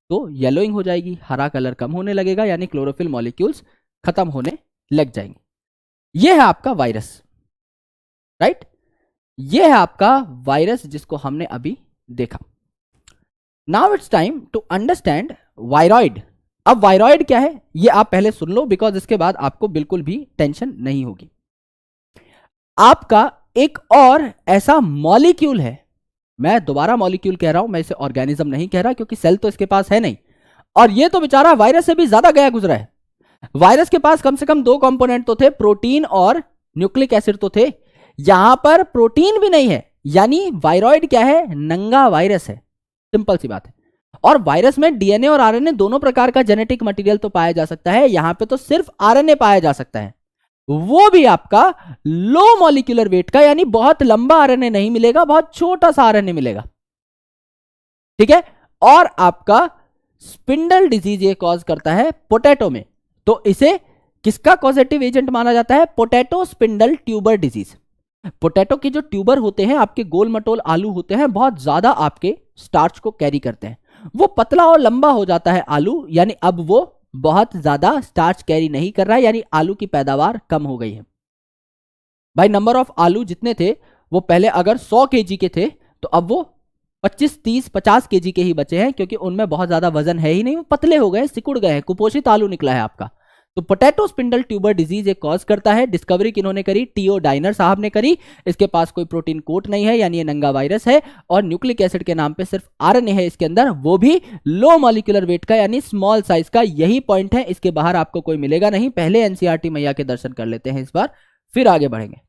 तो येलोइंग हो जाएगी, हरा कलर कम होने लगेगा, यानी क्लोरोफिल मॉलिक्यूल्स खत्म होने लग जाएंगे। ये है आपका वायरस, राइट। ये है आपका वायरस जिसको हमने अभी देखा। Now it's time to understand viroid. अब वायरॉइड क्या है ये आप पहले सुन लो, बिकॉज इसके बाद आपको बिल्कुल भी टेंशन नहीं होगी। आपका एक और ऐसा मॉलिक्यूल है, मैं दोबारा मॉलिक्यूल कह रहा हूं, मैं इसे ऑर्गेनिज्म नहीं कह रहा क्योंकि सेल तो इसके पास है नहीं, और ये तो बेचारा वायरस से भी ज्यादा गया गुजरा है। वायरस के पास कम से कम दो कंपोनेंट तो थे, प्रोटीन और न्यूक्लिक एसिड तो थे, यहां पर प्रोटीन भी नहीं है, यानी वायरॉइड क्या है, नंगा वायरस है, सिंपल सी बात है। और वायरस में डीएनए और आरएनए दोनों प्रकार का जेनेटिक मटेरियल तो पाया जा सकता है, यहां पे तो सिर्फ आरएनए पाया जा सकता है, वो भी आपका लो मॉलिक्यूलर वेट का, यानी बहुत लंबा आरएनए नहीं मिलेगा, बहुत छोटा सा आरएनए मिलेगा, ठीक है। और आपका स्पिंडल डिजीज ये कॉज करता है पोटैटो में, तो इसे किसका कॉजेटिव एजेंट माना जाता है, potato spindle tuber disease. Potato के जो ट्यूबर होते हैं, आपके गोल मटोल आलू होते हैं, बहुत ज्यादा आपके स्टार्च को कैरी करते हैं, वो पतला और लंबा हो जाता है आलू, यानी अब वो बहुत ज्यादा स्टार्च कैरी नहीं कर रहा है, यानी आलू की पैदावार कम हो गई है। भाई नंबर ऑफ आलू जितने थे वो पहले अगर 100 केजी के थे, तो अब वो 25, 30, 50 केजी के ही बचे हैं, क्योंकि उनमें बहुत ज्यादा वजन है ही नहीं, वो पतले हो गए, सिकुड़ गए हैं, कुपोषित आलू निकला है आपका। तो पोटैटो स्पिंडल ट्यूबर डिजीज एक कॉज करता है। डिस्कवरी किन्होंने करी, टीओ डाइनर साहब ने करी। इसके पास कोई प्रोटीन कोट नहीं है, यानी ये नंगा वायरस है, और न्यूक्लिक एसिड के नाम पे सिर्फ आरएनए है इसके अंदर, वो भी लो मॉलिक्यूलर वेट का, यानी स्मॉल साइज का। यही पॉइंट है, इसके बाहर आपको कोई मिलेगा नहीं। पहले एनसीईआरटी मैया के दर्शन कर लेते हैं इस बार, फिर आगे बढ़ेंगे।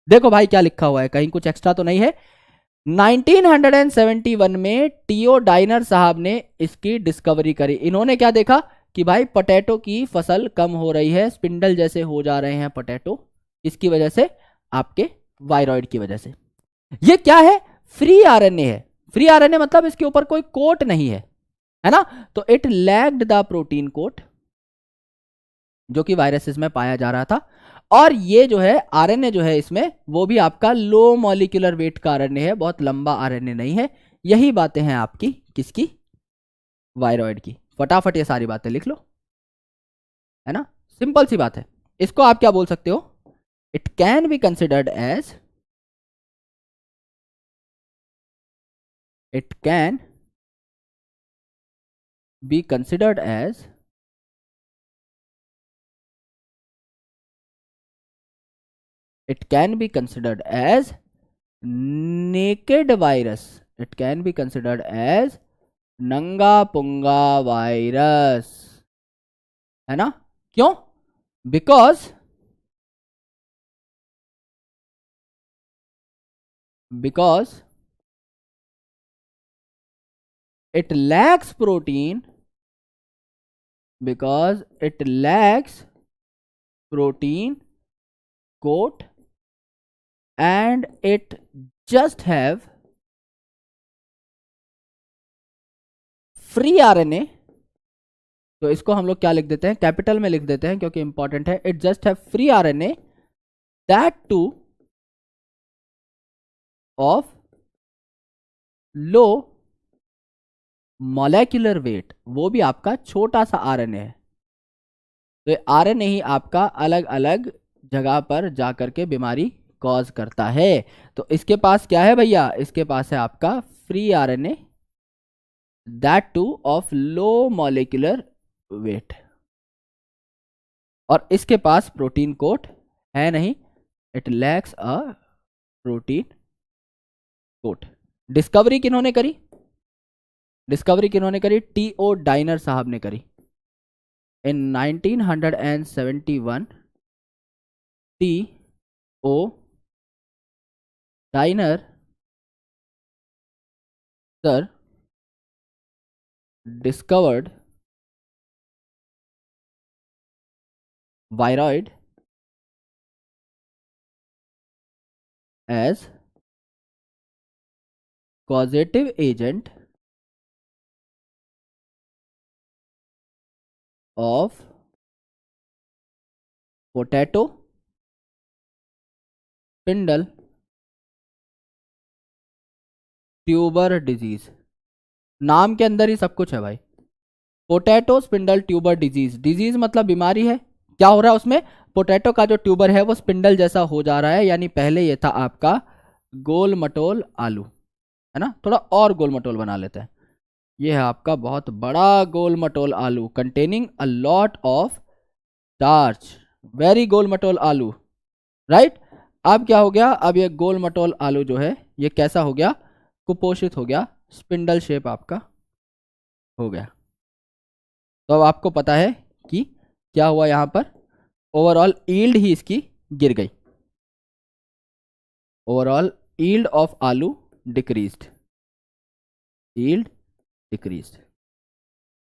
देखो भाई क्या लिखा हुआ है, कहीं कुछ एक्स्ट्रा तो नहीं है। 1971 में टीओ डाइनर साहब ने इसकी डिस्कवरी करी। इन्होंने क्या देखा कि भाई पोटैटो की फसल कम हो रही है, स्पिंडल जैसे हो जा रहे हैं पोटैटो, इसकी वजह से, आपके वायरॉइड की वजह से। ये क्या है, फ्री आरएनए है। फ्री आरएनए मतलब इसके ऊपर कोई कोट नहीं है ना, तो it lacked the protein coat जो कि वायरसेस में पाया जा रहा था। और ये जो है आरएनए जो है इसमें, वो भी आपका लो मॉलिक्यूलर वेट का आरएनए है, बहुत लंबा आरएनए नहीं है। यही बातें हैं आपकी किसकी, वायरॉइड की। फटाफट ये सारी बातें लिख लो, है ना, सिंपल सी बात है। इसको आप क्या बोल सकते हो, it can be considered as, it can be considered as it can be considered as naked virus, it can be considered as नंगा पुंगा वायरस, है ना। क्यों, because it lacks protein, because it lacks protein coat and it just have free RNA. तो इसको हम लोग क्या लिख देते हैं, कैपिटल में लिख देते हैं क्योंकि इंपॉर्टेंट है। It just have free RNA that too of low molecular wait, वो भी आपका छोटा सा आरएनए है। तो आरएनए ही आपका अलग अलग जगह पर जाकर के बीमारी कॉज करता है। तो इसके पास क्या है भैया, इसके पास है आपका free RNA that too of low molecular weight, और इसके पास प्रोटीन कोट है नहीं, it lacks a protein coat. Discovery किन्होंने करी, डिस्कवरी किन्होंने करी, टीओ डाइनर साहब ने करी। In 1971, T.O. Diner, sir, discovered viroid as causative agent of potato spindle tuber disease. नाम के अंदर ही सब कुछ है भाई। Potato spindle tuber disease, disease मतलब बीमारी है। क्या हो रहा है उसमें? पोटैटो का जो ट्यूबर है वो स्पिंडल जैसा हो जा रहा है, यानी पहले ये था आपका गोल मटोल आलू, है ना। थोड़ा और गोल मटोल बना लेते हैं। ये है आपका बहुत बड़ा गोल मटोल आलू containing a lot of starch, very गोल मटोल आलू, राइट। अब क्या हो गया? अब ये गोल मटोल आलू जो है ये कैसा हो गया? कुपोषित हो गया, स्पिंडल शेप आपका हो गया। तो अब आपको पता है कि क्या हुआ यहां पर, ओवरऑल यील्ड ही इसकी गिर गई। ओवरऑल यील्ड ऑफ आलू डिक्रीज्ड, यील्ड डिक्रीज्ड।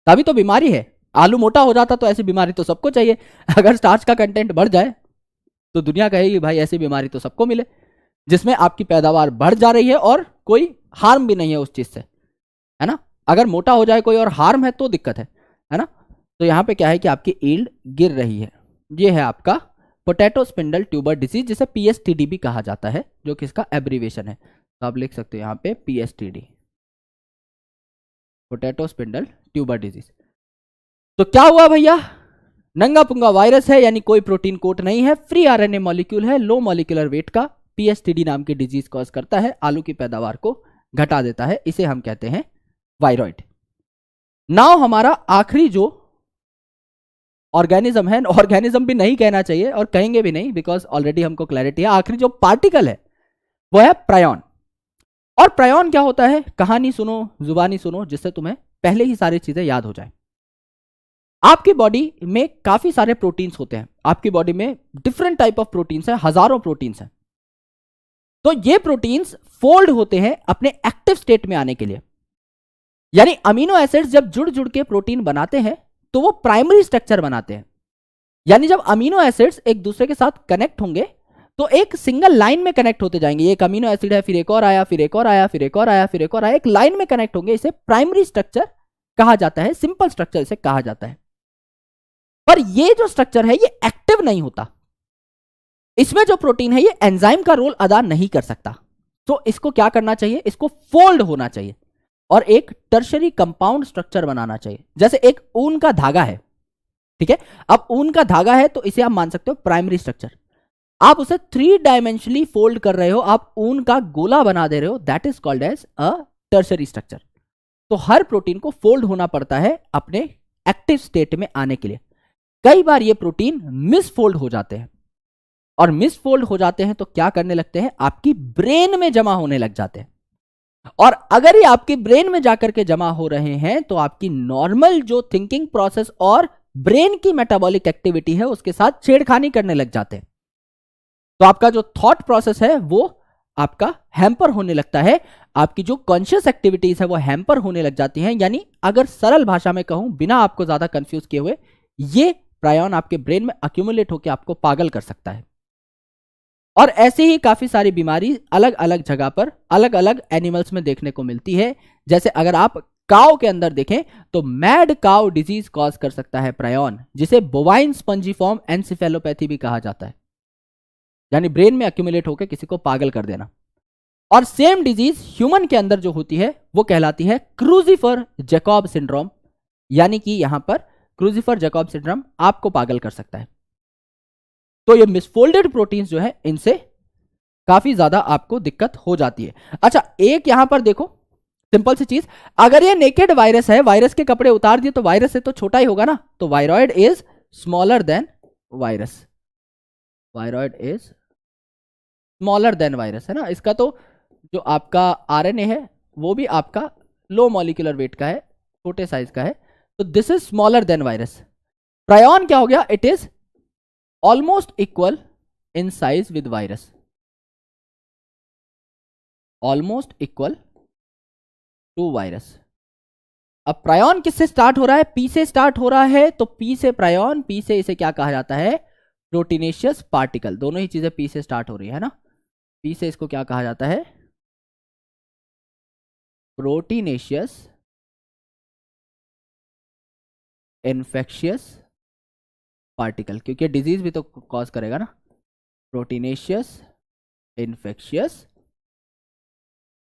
तभी तो बीमारी है। आलू मोटा हो जाता तो ऐसी बीमारी तो सबको चाहिए। अगर स्टार्च का कंटेंट बढ़ जाए तो दुनिया कहेगी भाई ऐसी बीमारी तो सबको मिले, जिसमें आपकी पैदावार बढ़ जा रही है और कोई हार्म भी नहीं है उस चीज से, है ना। अगर मोटा हो जाए कोई और हार्म है तो दिक्कत है ना। तो यहां पे क्या है कि आपकी यील्ड गिर रही है। ये है आपका पोटैटो स्पिंडल ट्यूबर डिजीज, जिसे पीएसटीडी भी कहा जाता है, जो कि इसका एब्रीवेशन है। तो आप लिख सकते हो यहां पे पीएसटीडी, पोटैटो स्पिंडल ट्यूबर डिजीज। तो क्या हुआ भैया? नंगा पुंगा वायरस है, यानी कोई प्रोटीन कोट नहीं है, फ्री आरएनए मॉलिक्यूल है, लो मॉलिक्यूलर वेट का, पीएसटीडी नाम की डिजीज कॉज करता है, आलू की पैदावार को घटा देता है, इसे हम कहते हैं वायरॉइड। नाउ हमारा आखिरी जो ऑर्गेनिज्म है, ऑर्गेनिज्म भी नहीं कहना चाहिए और कहेंगे भी नहीं बिकॉज ऑलरेडी हमको क्लैरिटी है, आखिरी जो पार्टिकल है वो है प्रायोन। और प्रायोन क्या होता है? कहानी सुनो, जुबानी सुनो, जिससे तुम्हें पहले ही सारी चीजें याद हो जाए। आपकी बॉडी में काफी सारे प्रोटीन्स होते हैं, आपकी बॉडी में डिफरेंट टाइप ऑफ प्रोटीन्स है, हजारों प्रोटीन्स हैं। तो ये प्रोटीन्स फोल्ड होते हैं अपने एक्टिव स्टेट में आने के लिए, यानी अमीनो एसिड्स जब जुड़ जुड़ के प्रोटीन बनाते हैं तो वो प्राइमरी स्ट्रक्चर बनाते हैं। यानी जब अमीनो एसिड्स एक दूसरे के साथ कनेक्ट होंगे तो एक सिंगल लाइन में कनेक्ट होते जाएंगे। एक अमीनो एसिड है, फिर एक और आया, फिर एक और आया, फिर एक और आया, फिर एक और आया, एक लाइन में कनेक्ट होंगे। इसे प्राइमरी स्ट्रक्चर कहा जाता है, सिंपल स्ट्रक्चर इसे कहा जाता है। पर ये जो स्ट्रक्चर है ये एक्टिव नहीं होता, इसमें जो प्रोटीन है ये एंजाइम का रोल अदा नहीं कर सकता। तो इसको क्या करना चाहिए? इसको फोल्ड होना चाहिए और एक टर्शरी कंपाउंड स्ट्रक्चर बनाना चाहिए। जैसे एक ऊन का धागा है, ठीक है। अब ऊन का धागा है तो इसे आप मान सकते हो प्राइमरी स्ट्रक्चर। आप उसे 3 डायमेंशनली फोल्ड कर रहे हो, आप ऊन का गोला बना दे रहे हो, that is called as a tertiary structure. तो हर प्रोटीन को फोल्ड होना पड़ता है अपने एक्टिव स्टेट में आने के लिए। कई बार ये प्रोटीन मिसफोल्ड हो जाते हैं, और मिसफोल्ड हो जाते हैं तो क्या करने लगते हैं? आपकी ब्रेन में जमा होने लग जाते हैं। और अगर ये आपकी ब्रेन में जाकर के जमा हो रहे हैं तो आपकी नॉर्मल जो थिंकिंग प्रोसेस और ब्रेन की मेटाबॉलिक एक्टिविटी है उसके साथ छेड़खानी करने लग जाते हैं। तो आपका जो थॉट प्रोसेस है वो आपका हैम्पर होने लगता है, आपकी जो कॉन्शियस एक्टिविटीज है वो हैम्पर होने लग जाती हैं। यानी अगर सरल भाषा में कहूं, बिना आपको ज्यादा कंफ्यूज किए हुए, ये प्रायोन आपके ब्रेन में अक्यूमुलेट होकर आपको पागल कर सकता है। और ऐसे ही काफी सारी बीमारी अलग अलग जगह पर अलग अलग एनिमल्स में देखने को मिलती है। जैसे अगर आप काउ के अंदर देखें तो मैड काउ डिजीज कॉज कर सकता है प्रायोन, जिसे बोवाइन स्पंजीफॉर्म एनसेफेलोपैथी भी कहा जाता है, यानी ब्रेन में अक्यूमुलेट होकर किसी को पागल कर देना। और सेम डिजीज ह्यूमन के अंदर जो होती है वो कहलाती है क्रूजिफर जैकब सिंड्रोम, यानी कि यहां पर क्रूजिफर जैकब सिंड्रोम आपको पागल कर सकता है। तो ये मिसफोल्डेड प्रोटीन्स जो है इनसे काफी ज्यादा आपको दिक्कत हो जाती है। अच्छा, एक यहां पर देखो सिंपल सी चीज, अगर ये नेकेड वायरस है, वायरस के कपड़े उतार दिए तो वायरस से तो छोटा ही होगा ना, तो viroid is smaller than virus, viroid is smaller than virus, है ना। इसका तो जो आपका आरएनए है वो भी आपका लो मॉलिक्यूलर वेट का है, छोटे साइज का है, तो this is smaller than virus. Prion क्या हो गया, it is almost equal in size with virus, almost equal to virus. अब प्रायोन किससे स्टार्ट हो रहा है, पी से स्टार्ट हो रहा है, तो पी से प्रायोन, पी से इसे क्या कहा जाता है, प्रोटीनेशियस पार्टिकल। दोनों ही चीजें पी से स्टार्ट हो रही है ना, पी से इसको क्या कहा जाता है, प्रोटीनेशियस इन्फेक्शियस पार्टिकल, क्योंकि डिजीज भी तो कॉज करेगा ना, प्रोटीनेशियस इन्फेक्शियस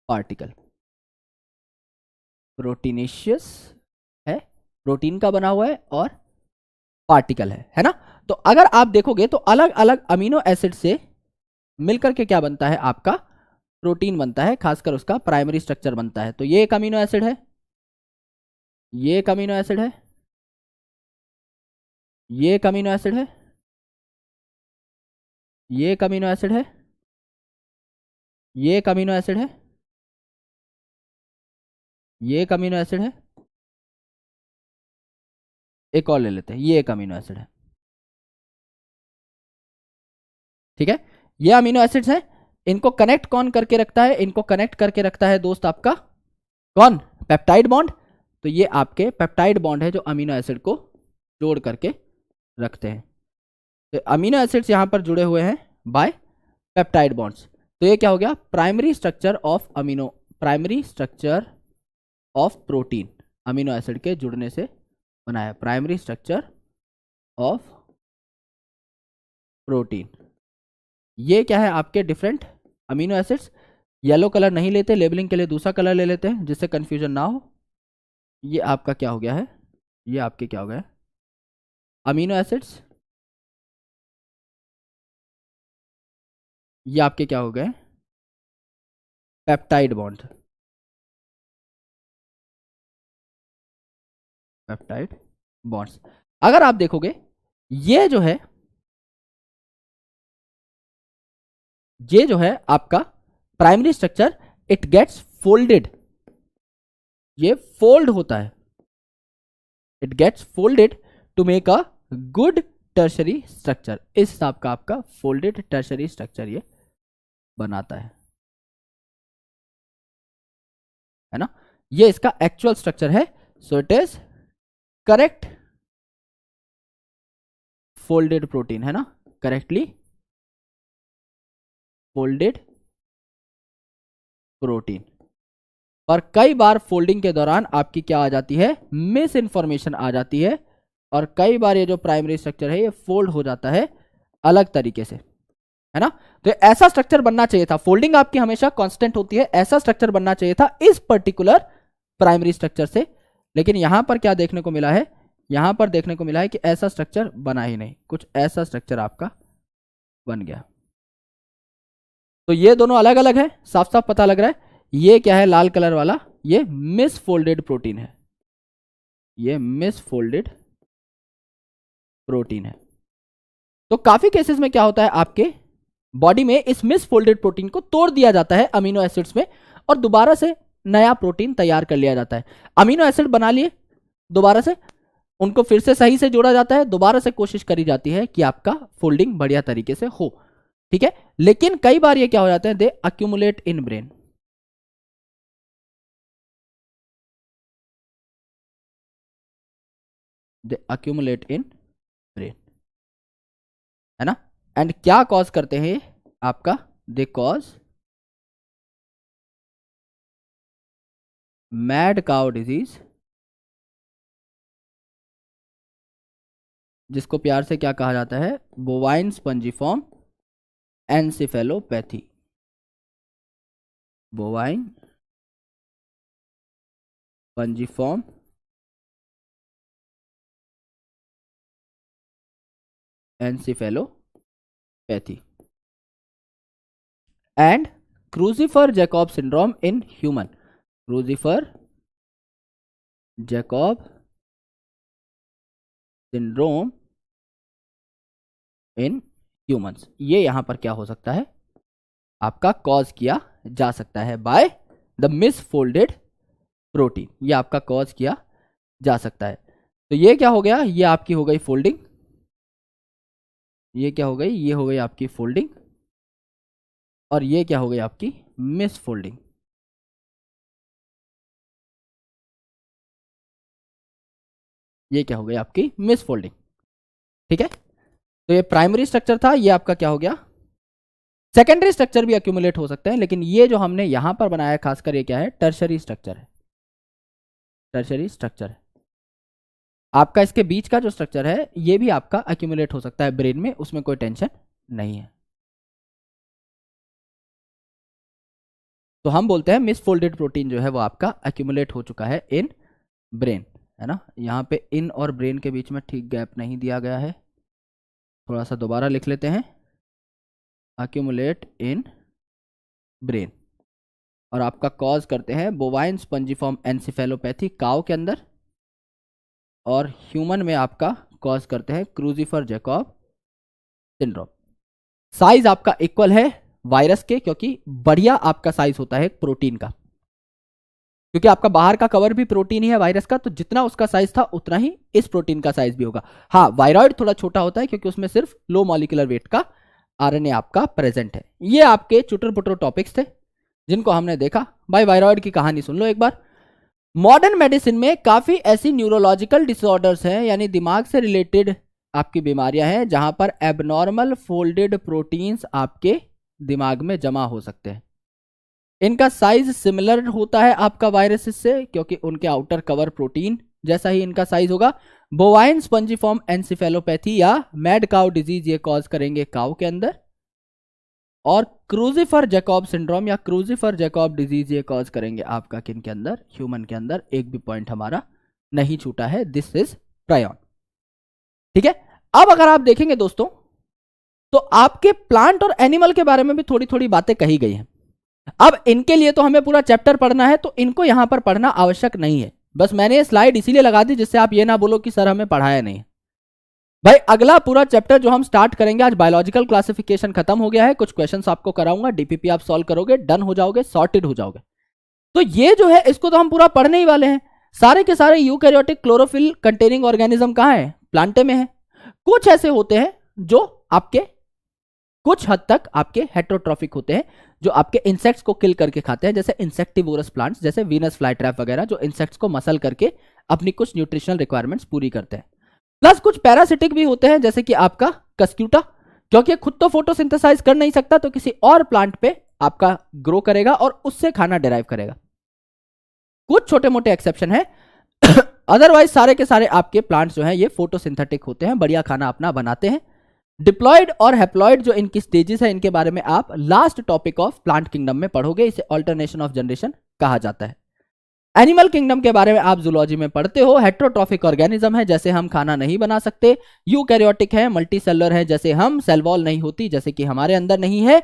पार्टिकल। प्रोटीनेशियस है, प्रोटीन का बना हुआ है, और पार्टिकल है ना। तो अगर आप देखोगे तो अलग अलग अमीनो एसिड से मिलकर के क्या बनता है, आपका प्रोटीन बनता है, खासकर उसका प्राइमरी स्ट्रक्चर बनता है। तो ये एक अमीनो एसिड है, ये एक अमीनो एसिड है, ये एक अमीनो एसिड है, ये एक अमीनो एसिड है, ये एक अमीनो एसिड है, ये एक अमीनो एसिड है, एक और ले लेते हैं, ये एक अमीनो एसिड है। ठीक है, ये अमीनो एसिड्स हैं, इनको कनेक्ट कौन करके रखता है, इनको कनेक्ट करके रखता है दोस्त आपका कौन, पेप्टाइड बॉन्ड। तो ये आपके पेप्टाइड बॉन्ड है जो अमीनो एसिड को जोड़ करके रखते हैं। तो अमीनो एसिड्स यहां पर जुड़े हुए हैं बाय पेप्टाइड बॉन्ड्स। तो ये क्या हो गया, primary structure of amino, primary structure of protein, amino acid के जुड़ने से बना है, प्राइमरी स्ट्रक्चर ऑफ प्रोटीन। ये क्या है, आपके different amino acids. Yellow colour नहीं लेते, लेबलिंग के लिए दूसरा कलर ले लेते हैं जिससे कंफ्यूजन ना हो। ये आपका क्या हो गया है, ये आपके क्या हो गया, अमीनो एसिड्स। ये आपके क्या हो गए, पेप्टाइड बॉन्ड, पेप्टाइड बॉन्ड्स। अगर आप देखोगे ये जो है, ये जो है आपका primary structure, it gets folded, ये फोल्ड होता है, it gets folded to make a good tertiary structure. इस हिसाब का आपका फोल्डेड टर्शरी स्ट्रक्चर ये बनाता है ना। ये इसका एक्चुअल स्ट्रक्चर है। So it is correct folded protein, है ना, करेक्टली फोल्डेड प्रोटीन। पर कई बार फोल्डिंग के दौरान आपकी क्या आ जाती है, मिस इन्फॉर्मेशन आ जाती है, और कई बार ये जो प्राइमरी स्ट्रक्चर है ये फोल्ड हो जाता है अलग तरीके से, है ना। तो ऐसा स्ट्रक्चर बनना चाहिए था, फोल्डिंग आपकी हमेशा कांस्टेंट होती है, ऐसा स्ट्रक्चर बनना चाहिए था इस पर्टिकुलर प्राइमरी स्ट्रक्चर से। लेकिन यहां पर क्या देखने को मिला है, यहां पर देखने को मिला है कि ऐसा स्ट्रक्चर बना ही नहीं, कुछ ऐसा स्ट्रक्चर आपका बन गया। तो ये दोनों अलग अलग है, साफ साफ पता लग रहा है। ये क्या है, लाल कलर वाला, ये मिस फोल्डेड प्रोटीन है, ये मिस फोल्डेड प्रोटीन है। तो काफी केसेस में क्या होता है, आपके बॉडी में इस मिस फोल्डेड प्रोटीन को तोड़ दिया जाता है अमीनो एसिड्स में, और दोबारा से नया प्रोटीन तैयार कर लिया जाता है। अमीनो एसिड बना लिए, दोबारा से उनको फिर से सही से जोड़ा जाता है, दोबारा से कोशिश करी जाती है कि आपका फोल्डिंग बढ़िया तरीके से हो, ठीक है। लेकिन कई बार ये क्या हो जाता है, they accumulate in brain, they accumulate in brain, है ना। एंड क्या कॉज करते हैं आपका, they cause mad cow disease, जिसको प्यार से क्या कहा जाता है, bovine spongiform encephalopathy, bovine spongiform encephalopathy and Creutzfeldt Jakob syndrome in human, Creutzfeldt Jakob syndrome in humans. ये यहां पर क्या हो सकता है, आपका कॉज किया जा सकता है बाय द मिसफोल्डेड प्रोटीन, ये आपका कॉज किया जा सकता है। तो ये क्या हो गया, ये आपकी हो गई फोल्डिंग, ये क्या हो गई, ये हो गई आपकी फोल्डिंग, और ये क्या हो गई आपकी मिस फोल्डिंग। ये क्या हो गई आपकी मिस फोल्डिंग। ठीक है, तो ये प्राइमरी स्ट्रक्चर था, ये आपका क्या हो गया सेकेंडरी स्ट्रक्चर भी अक्यूमुलेट हो सकते हैं, लेकिन ये जो हमने यहां पर बनाया खासकर ये क्या है, टर्शरी स्ट्रक्चर है, टर्शरी स्ट्रक्चर है। आपका इसके बीच का जो स्ट्रक्चर है ये भी आपका अक्यूमुलेट हो सकता है ब्रेन में, उसमें कोई टेंशन नहीं है। तो हम बोलते हैं मिसफोल्डेड प्रोटीन जो है वो आपका अक्यूमुलेट हो चुका है इन ब्रेन, है ना। यहाँ पे इन और ब्रेन के बीच में ठीक गैप नहीं दिया गया है, थोड़ा सा दोबारा लिख लेते हैं, अक्यूमुलेट इन ब्रेन। और आपका कॉज करते हैं बोवाइन स्पंजिफॉर्म एनसिफेलोपैथी काउ के अंदर, और ह्यूमन में आपका कॉज करते हैं क्रूजिफर जैकब सिंड्रोम। साइज आपका इक्वल है वायरस के, क्योंकि बढ़िया आपका साइज होता है प्रोटीन का, क्योंकि आपका बाहर का कवर भी प्रोटीन ही है वायरस का, तो जितना उसका साइज था उतना ही इस प्रोटीन का साइज भी होगा। हाँ, वायरॉइड थोड़ा छोटा होता है क्योंकि उसमें सिर्फ लो मॉलिक्यूलर वेट का आरएनए आपका प्रेजेंट है। ये आपके चुटर पुटर टॉपिक्स थे जिनको हमने देखा। भाई वायरॉइड की कहानी सुन लो एक बार। मॉडर्न मेडिसिन में काफी ऐसी न्यूरोलॉजिकल डिसऑर्डर्स हैं, यानी दिमाग से रिलेटेड आपकी बीमारियां हैं, जहां पर एबनॉर्मल फोल्डेड प्रोटीन्स आपके दिमाग में जमा हो सकते हैं। इनका साइज सिमिलर होता है आपका वायरसेस से, क्योंकि उनके आउटर कवर प्रोटीन जैसा ही इनका साइज होगा। बोवाइन स्पंजिफॉर्म एनसिफेलोपैथी या मैड काउ डिजीज ये कॉज करेंगे काउ के अंदर, और क्रूजिफर जैकब सिंड्रोम या क्रूजिफर जैकब डिजीज ये कॉज करेंगे आपका किन के अंदर, ह्यूमन के अंदर। एक भी पॉइंट हमारा नहीं छूटा है, दिस इज प्रायन। ठीक है, अब अगर आप देखेंगे दोस्तों तो आपके प्लांट और एनिमल के बारे में भी थोड़ी थोड़ी बातें कही गई हैं। अब इनके लिए तो हमें पूरा चैप्टर पढ़ना है, तो इनको यहां पर पढ़ना आवश्यक नहीं है। बस मैंने ये स्लाइड इसीलिए लगा दी जिससे आप ये ना बोलो कि सर हमें पढ़ाया नहीं है। भाई अगला पूरा चैप्टर जो हम स्टार्ट करेंगे, आज बायोलॉजिकल क्लासिफिकेशन खत्म हो गया है, कुछ क्वेश्चंस आपको कराऊंगा, डीपीपी आप सॉल्व करोगे, डन हो जाओगे, सॉर्टेड हो जाओगे। तो ये जो है इसको तो हम पूरा पढ़ने ही वाले हैं। सारे के सारे यूकैरियोटिक क्लोरोफिल कंटेनिंग ऑर्गेनिज्म कहां है, प्लांटे में है। कुछ ऐसे होते हैं जो आपके कुछ हद तक आपके हेटेरोट्रॉफिक होते हैं, जो आपके इंसेक्ट्स को किल करके खाते हैं, जैसे इंसेक्टिवोरस प्लांट्स, जैसे वीनस फ्लाई ट्रैप वगैरह, जो इंसेक्ट्स को मसल करके अपनी कुछ न्यूट्रिशनल रिक्वायरमेंट्स पूरी करते हैं। प्लस कुछ पैरासिटिक भी होते हैं, जैसे कि आपका कस्क्यूटा, क्योंकि खुद तो फोटोसिंथेसाइज कर नहीं सकता, तो किसी और प्लांट पे आपका ग्रो करेगा और उससे खाना डिराइव करेगा। कुछ छोटे मोटे एक्सेप्शन है, अदरवाइज सारे के सारे आपके प्लांट्स जो हैं ये फोटोसिंथेटिक होते हैं, बढ़िया खाना अपना बनाते हैं। डिप्लॉयड और हैप्लॉयड जो इनकी स्टेजेस है, इनके बारे में आप last topic of plant kingdom में पढ़ोगे, इसे अल्टरनेशन ऑफ जनरेशन कहा जाता है। एनिमल किंगडम के बारे में आप जूलॉजी में पढ़ते हो, हेटेरोट्रॉफिक ऑर्गेनिज्म है, जैसे हम खाना नहीं बना सकते। यूकैरियोटिक है, मल्टी सेलुलर है, जैसे हम, सेल वॉल नहीं होती जैसे कि हमारे अंदर नहीं है।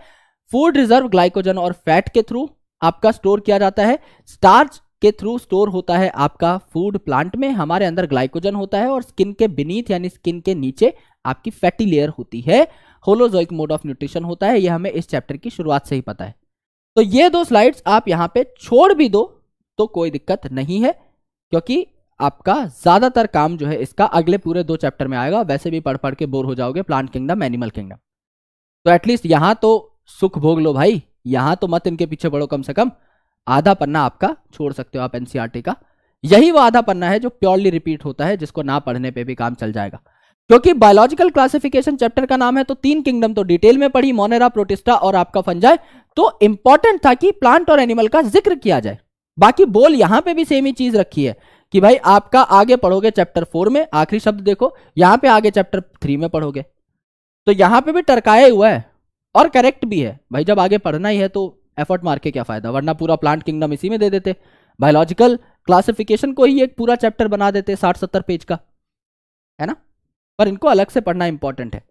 फूड रिजर्व ग्लाइकोजन और फैट के थ्रू आपका स्टोर किया जाता है, स्टार्च के थ्रू स्टोर होता है आपका फूड प्लांट में, हमारे अंदर ग्लाइकोजन होता है, और स्किन के बीनीथ यानी स्किन के नीचे आपकी फैटी लेयर होती है। होलोजोइक मोड ऑफ न्यूट्रिशन होता है, यह हमें इस चैप्टर की शुरुआत से ही पता है। तो ये दो स्लाइड्स आप यहां पे छोड़ भी दो तो कोई दिक्कत नहीं है, क्योंकि आपका ज्यादातर काम जो है इसका अगले पूरे 2 चैप्टर में आएगा। वैसे भी पढ़ पढ़ के बोर हो जाओगे प्लांट किंगडम, एनिमल किंगडम, तो एटलीस्ट यहां तो सुख भोग लो भाई, यहां तो मत इनके पीछे पड़ो। कम से कम आधा पन्ना आपका छोड़ सकते हो आप एनसीईआरटी का, यही वो आधा पन्ना है जो प्योरली रिपीट होता है, जिसको ना पढ़ने पे भी काम चल जाएगा। क्योंकि बायोलॉजिकल क्लासिफिकेशन चैप्टर का नाम है, तो 3 किंगडम तो डिटेल में पढ़ी, मोनेरा, प्रोटिस्टा और आपका फंजाई, तो इंपॉर्टेंट था कि प्लांट और एनिमल का जिक्र किया जाए। बाकी बोल यहां पे भी सेम ही चीज रखी है कि भाई आपका आगे पढ़ोगे चैप्टर 4 में, आखिरी शब्द देखो, यहां पे आगे चैप्टर 3 में पढ़ोगे, तो यहां पे भी टरकाया हुआ है और करेक्ट भी है। भाई जब आगे पढ़ना ही है तो एफर्ट मार के क्या फायदा, वरना पूरा प्लांट किंगडम इसी में दे देते, बायोलॉजिकल क्लासिफिकेशन को ही एक पूरा चैप्टर बना देते 60-70 पेज का, है ना। पर इनको अलग से पढ़ना इंपॉर्टेंट है।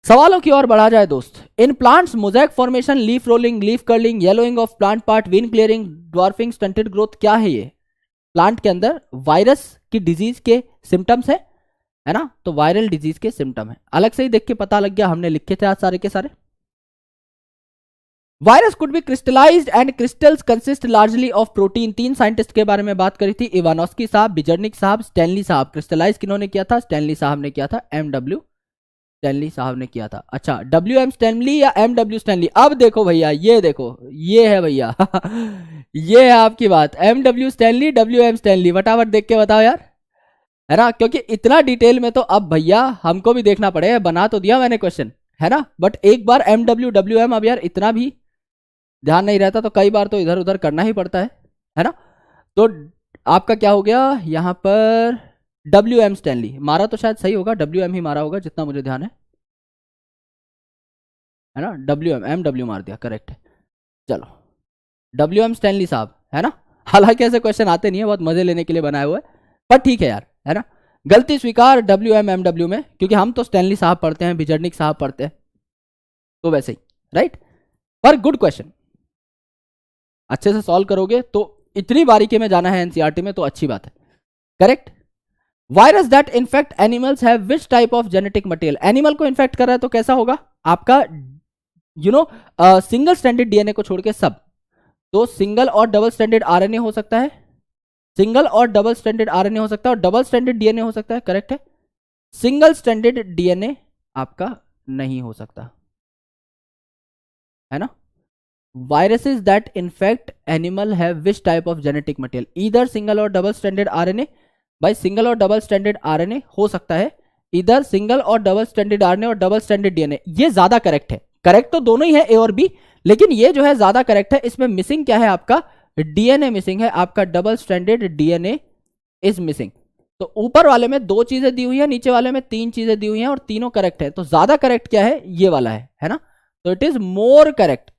सवालों की ओर बढ़ा जाए दोस्त, in plants mosaic formation, leaf rolling, leaf curling, yellowing of plant part, win clearing, dwarfing, stunted growth, क्या है ये? प्लांट के अंदर वायरस की डिजीज के सिम्टम्स है ना, तो वायरल डिजीज के सिम्टम है। अलग से ही देख के पता लग गया, हमने लिखे थे आज सारे के सारे। Virus could be crystallised and crystals consist largely of protein. 3 scientist के बारे में बात करी थी, इवानोस्की साहब, बिजर्निक साहब, स्टैनली साहब। क्रिस्टलाइज किन्होंने किया था? स्टैनली साहब ने किया था, एमडब्ल्यू स्टैनली साहब ने किया था। अच्छा, डब्ल्यू एम स्टैनली या एमडब्ल्यू स्टैनली? अब देखो भैया, ये देखो, ये है भैया ये है आपकी बात, M W Stanley, W M Stanley. फटाफट देख के बताओ यार, है ना, क्योंकि इतना डिटेल में तो अब भैया हमको भी देखना पड़ेगा। बना तो दिया मैंने क्वेश्चन, है ना, बट एक बार एमडब्ल्यू डब्ल्यू एम, अब यार इतना भी ध्यान नहीं रहता तो कई बार तो इधर उधर करना ही पड़ता है ना। तो आपका क्या हो गया यहां पर? डब्ल्यू एम स्टैनली मारा तो शायद सही होगा, डब्ल्यू एम ही मारा होगा जितना मुझे ध्यान है ना। डब्ल्यू एम डब्ल्यू मार दिया, करेक्ट है। चलो, डब्ल्यू एम स्टैनली साहब, है ना। हालांकि ऐसे क्वेश्चन आते नहीं है, बहुत मजे लेने के लिए बनाए हुए, पर ठीक है यार, है ना। गलती स्वीकार डब्ल्यू एम डब्ल्यू में, क्योंकि हम तो स्टैनली साहब पढ़ते हैं, बिजर्निक साहब पढ़ते हैं, तो वैसे ही, राइट। पर गुड क्वेश्चन, अच्छे से सॉल्व करोगे तो, इतनी बारीकी में जाना है एनसीईआरटी में तो अच्छी बात है, correct. Virus that infect animals have which type of genetic material? Animal को इन्फेक्ट कर रहा है तो कैसा होगा आपका, सिंगल स्टैंडर्ड डीएनए को छोड़ के सब। तो सिंगल और डबल स्टैंडर्ड आरएनए हो सकता है, सिंगल और डबल स्टैंडर्ड आरएनए हो सकता है, और डबल स्टैंडर्ड डीएनए हो सकता है, करेक्ट है। सिंगल स्टैंडर्ड डीएनए आपका नहीं हो सकता, है ना। Viruses that infect animal have which type of genetic material? इधर सिंगल और डबल स्टैंडर्ड आरएनए, भाई सिंगल और डबल स्टैंडर्ड आरएनए हो सकता है, इधर सिंगल और डबल स्टैंडर्ड आरएनए और डबल स्टैंडर्ड डीएनए, ये ज्यादा करेक्ट है। करेक्ट तो दोनों ही है, ए और बी, लेकिन ये जो है ज्यादा करेक्ट है। इसमें मिसिंग क्या है आपका? डीएनए मिसिंग है आपका, double standard DNA is missing. तो ऊपर वाले में 2 चीजें दी हुई है, नीचे वाले में 3 चीजें दी हुई हैं, और तीनों करेक्ट है। तो ज्यादा करेक्ट क्या है? ये वाला है ना। तो इट इज मोर करेक्ट।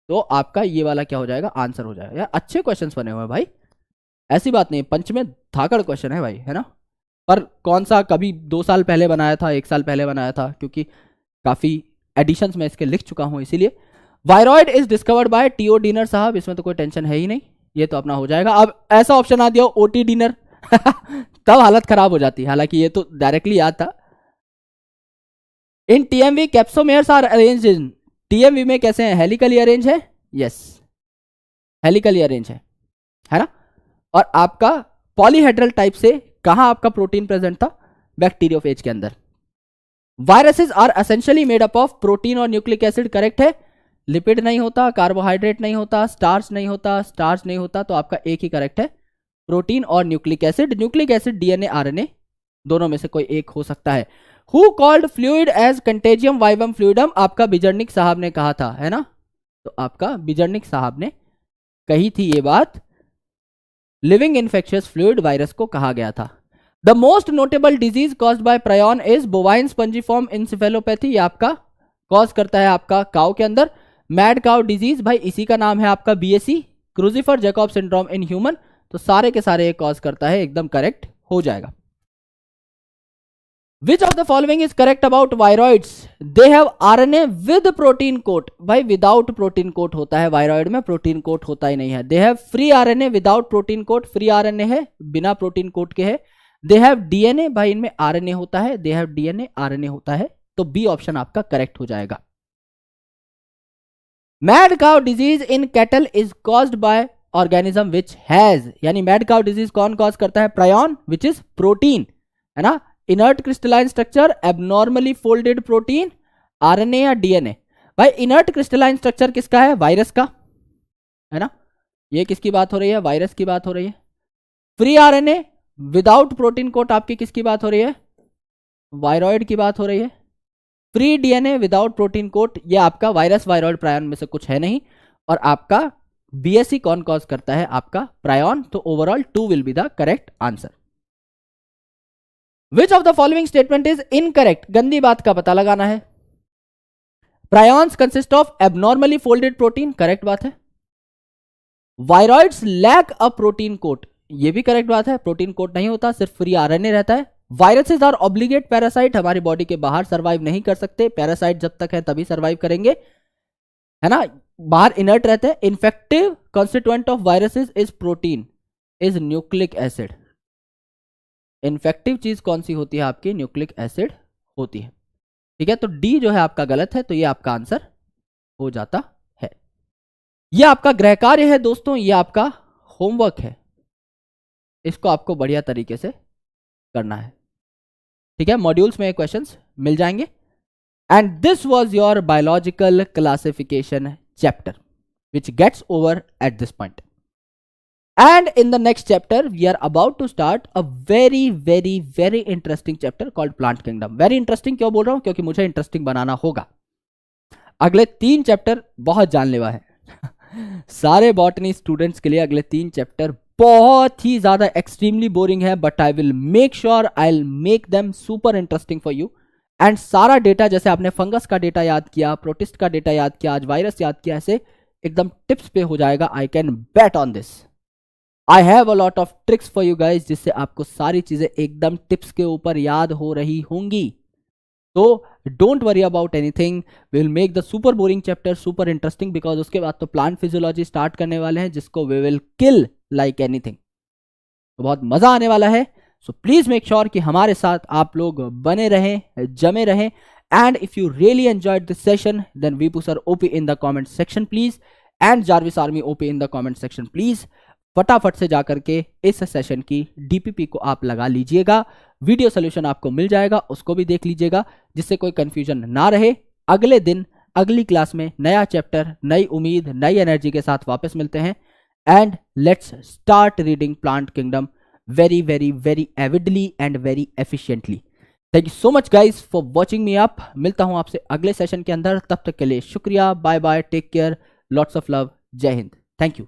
तो आपका ये वाला क्या हो जाएगा? आंसर हो जाएगा। यार अच्छे क्वेश्चंस बने हुए हैं भाई, ऐसी बात नहीं, पंच में धाकड़ क्वेश्चन है भाई, है ना। पर कौन सा कभी 2 साल पहले बनाया था, 1 साल पहले बनाया था, क्योंकि काफी एडिशंस में इसके लिख चुका हूं, इसीलिए। Viroid is discovered by T O Diener साहब, इसमें तो कोई टेंशन है ही नहीं, ये तो अपना हो जाएगा। अब ऐसा ऑप्शन आ दिया ओटी डिनर तब हालत खराब हो जाती है, हालांकि ये तो डायरेक्टली याद था। In TMV capsomeres are arranged in, TMV में कैसे हैं? हेलिकली अरेंज है, यस, हेलिकली अरेंज है ना। और आपका पॉलीहेड्रल टाइप से कहां आपका प्रोटीन प्रेजेंट था? बैक्टीरियोफेज के अंदर। Viruses are essentially made up of protein और न्यूक्लिक एसिड, करेक्ट है। लिपिड नहीं होता, कार्बोहाइड्रेट नहीं होता, स्टार्च नहीं होता, स्टार्च नहीं होता, तो आपका एक ही करेक्ट है, प्रोटीन और nucleic acid. Nucleic acid DNA RNA दोनों में से कोई एक हो सकता है। Who called fluid as contagium vivum fluidum? आपका बिजर्निक साहब ने कहा था, है ना। तो आपका बिजर्निक साहब ने कही थी ये बात, लिविंग इन्फेक्शियस फ्लूइड वायरस को कहा गया था। The most notable disease caused by prion is bovine spongiform encephalopathy, ये आपका कॉज करता है आपका काउ के अंदर। मैड काउ डिजीज, भाई इसी का नाम है आपका BAC, Creutzfeldt Jakob syndrome in human, तो सारे के सारे कॉज करता है, एकदम करेक्ट हो जाएगा। Which of the following is correct about viroids? They have RNA with protein coat. भाई विदाउट प्रोटीन कोट होता है वायरॉइड में, प्रोटीन कोट होता ही नहीं है। They have free RNA without protein coat, free RNA है, बिना प्रोटीन कोट के है। They have DNA, भाई इनमें RNA होता है, they have DNA RNA होता है, तो बी ऑप्शन आपका करेक्ट हो जाएगा। Mad cow disease in cattle is caused by organism which has, यानी मैड काउ डिजीज कौन कॉज करता है? प्रायन, विच इज प्रोटीन, है ना। Inert crystalline structure, abnormally folded protein, RNA या डीएनए? भाई इनर्ट क्रिस्टलाइन स्ट्रक्चर किसका है? वायरस का, है ना। ये किसकी बात हो रही है? वायरस की बात हो रही है। Free RNA without protein coat आपकी किसकी बात हो रही है? वायरॉइड की बात हो रही है। Free DNA without protein coat, ये आपका वायरस वायरॉइड प्रायन में से कुछ है नहीं। और आपका बीएससी कौन कॉज करता है? आपका प्रायन, तो overall 2 will be the correct answer. Which of the following statement is incorrect? गंदी बात का पता लगाना है। Prions consist of abnormally folded protein, correct बात है। Viroids lack a protein coat, ये भी करेक्ट बात है, प्रोटीन कोट नहीं होता, सिर्फ फ्री आरएनए रहता है। वायरसेस आर ऑब्लिगेट पैरासाइट, हमारी बॉडी के बाहर सर्वाइव नहीं कर सकते, पैरासाइट जब तक है तभी सर्वाइव करेंगे, है ना, बाहर इनर्ट रहते हैं। Infective constituent of viruses is protein, is nucleic acid. Infective चीज कौन सी होती है आपकी? न्यूक्लिक एसिड होती है, ठीक है। तो डी जो है आपका गलत है, तो ये आपका आंसर हो जाता है। ये आपका गृह कार्य है दोस्तों, ये आपका होमवर्क है, इसको आपको बढ़िया तरीके से करना है, ठीक है। मॉड्यूल्स में क्वेश्चंस मिल जाएंगे। And this was your biological classification chapter which gets over at this point. And in the next chapter we are about to start a very interesting chapter called plant kingdom. Very interesting क्यों बोल रहा हूं? क्योंकि मुझे इंटरेस्टिंग बनाना होगा। अगले 3 चैप्टर बहुत जानलेवा है सारे बॉटनी स्टूडेंट्स के लिए अगले 3 चैप्टर बहुत ही ज्यादा एक्सट्रीमली बोरिंग है, but I will make sure I will make them super interesting for you. And सारा डेटा, जैसे आपने फंगस का डेटा याद किया, प्रोटिस्ट का डेटा याद किया, आज वायरस याद किया, ऐसे एकदम टिप्स पे हो जाएगा। I can bet on this. I have a lot of tricks for you guys, जिससे आपको सारी चीजें एकदम टिप्स के ऊपर याद हो रही होंगी। तो don't worry about anything, we will make the super boring chapter super interesting, because उसके बाद तो प्लांट फिजियोलॉजी स्टार्ट करने वाले हैं, जिसको we will kill like anything. तो बहुत मजा आने वाला है। सो प्लीज मेक श्योर कि हमारे साथ आप लोग बने रहें, जमे रहें। And if you really enjoyed this session, then Vipu sir OP in the comment section please, and Jarvis Army OP in the comment section please। फटाफट से जाकर के इस सेशन की डीपीपी को आप लगा लीजिएगा, वीडियो सोल्यूशन आपको मिल जाएगा, उसको भी देख लीजिएगा, जिससे कोई कंफ्यूजन ना रहे। अगले दिन अगली क्लास में नया चैप्टर, नई उम्मीद, नई एनर्जी के साथ वापस मिलते हैं। And let's start reading plant kingdom very avidly and very efficiently. Thank you so much guys for watching me up. मिलता हूं आपसे अगले सेशन के अंदर, तब तक के लिए शुक्रिया, bye bye, take care, lots of love, जय हिंद, थैंक यू।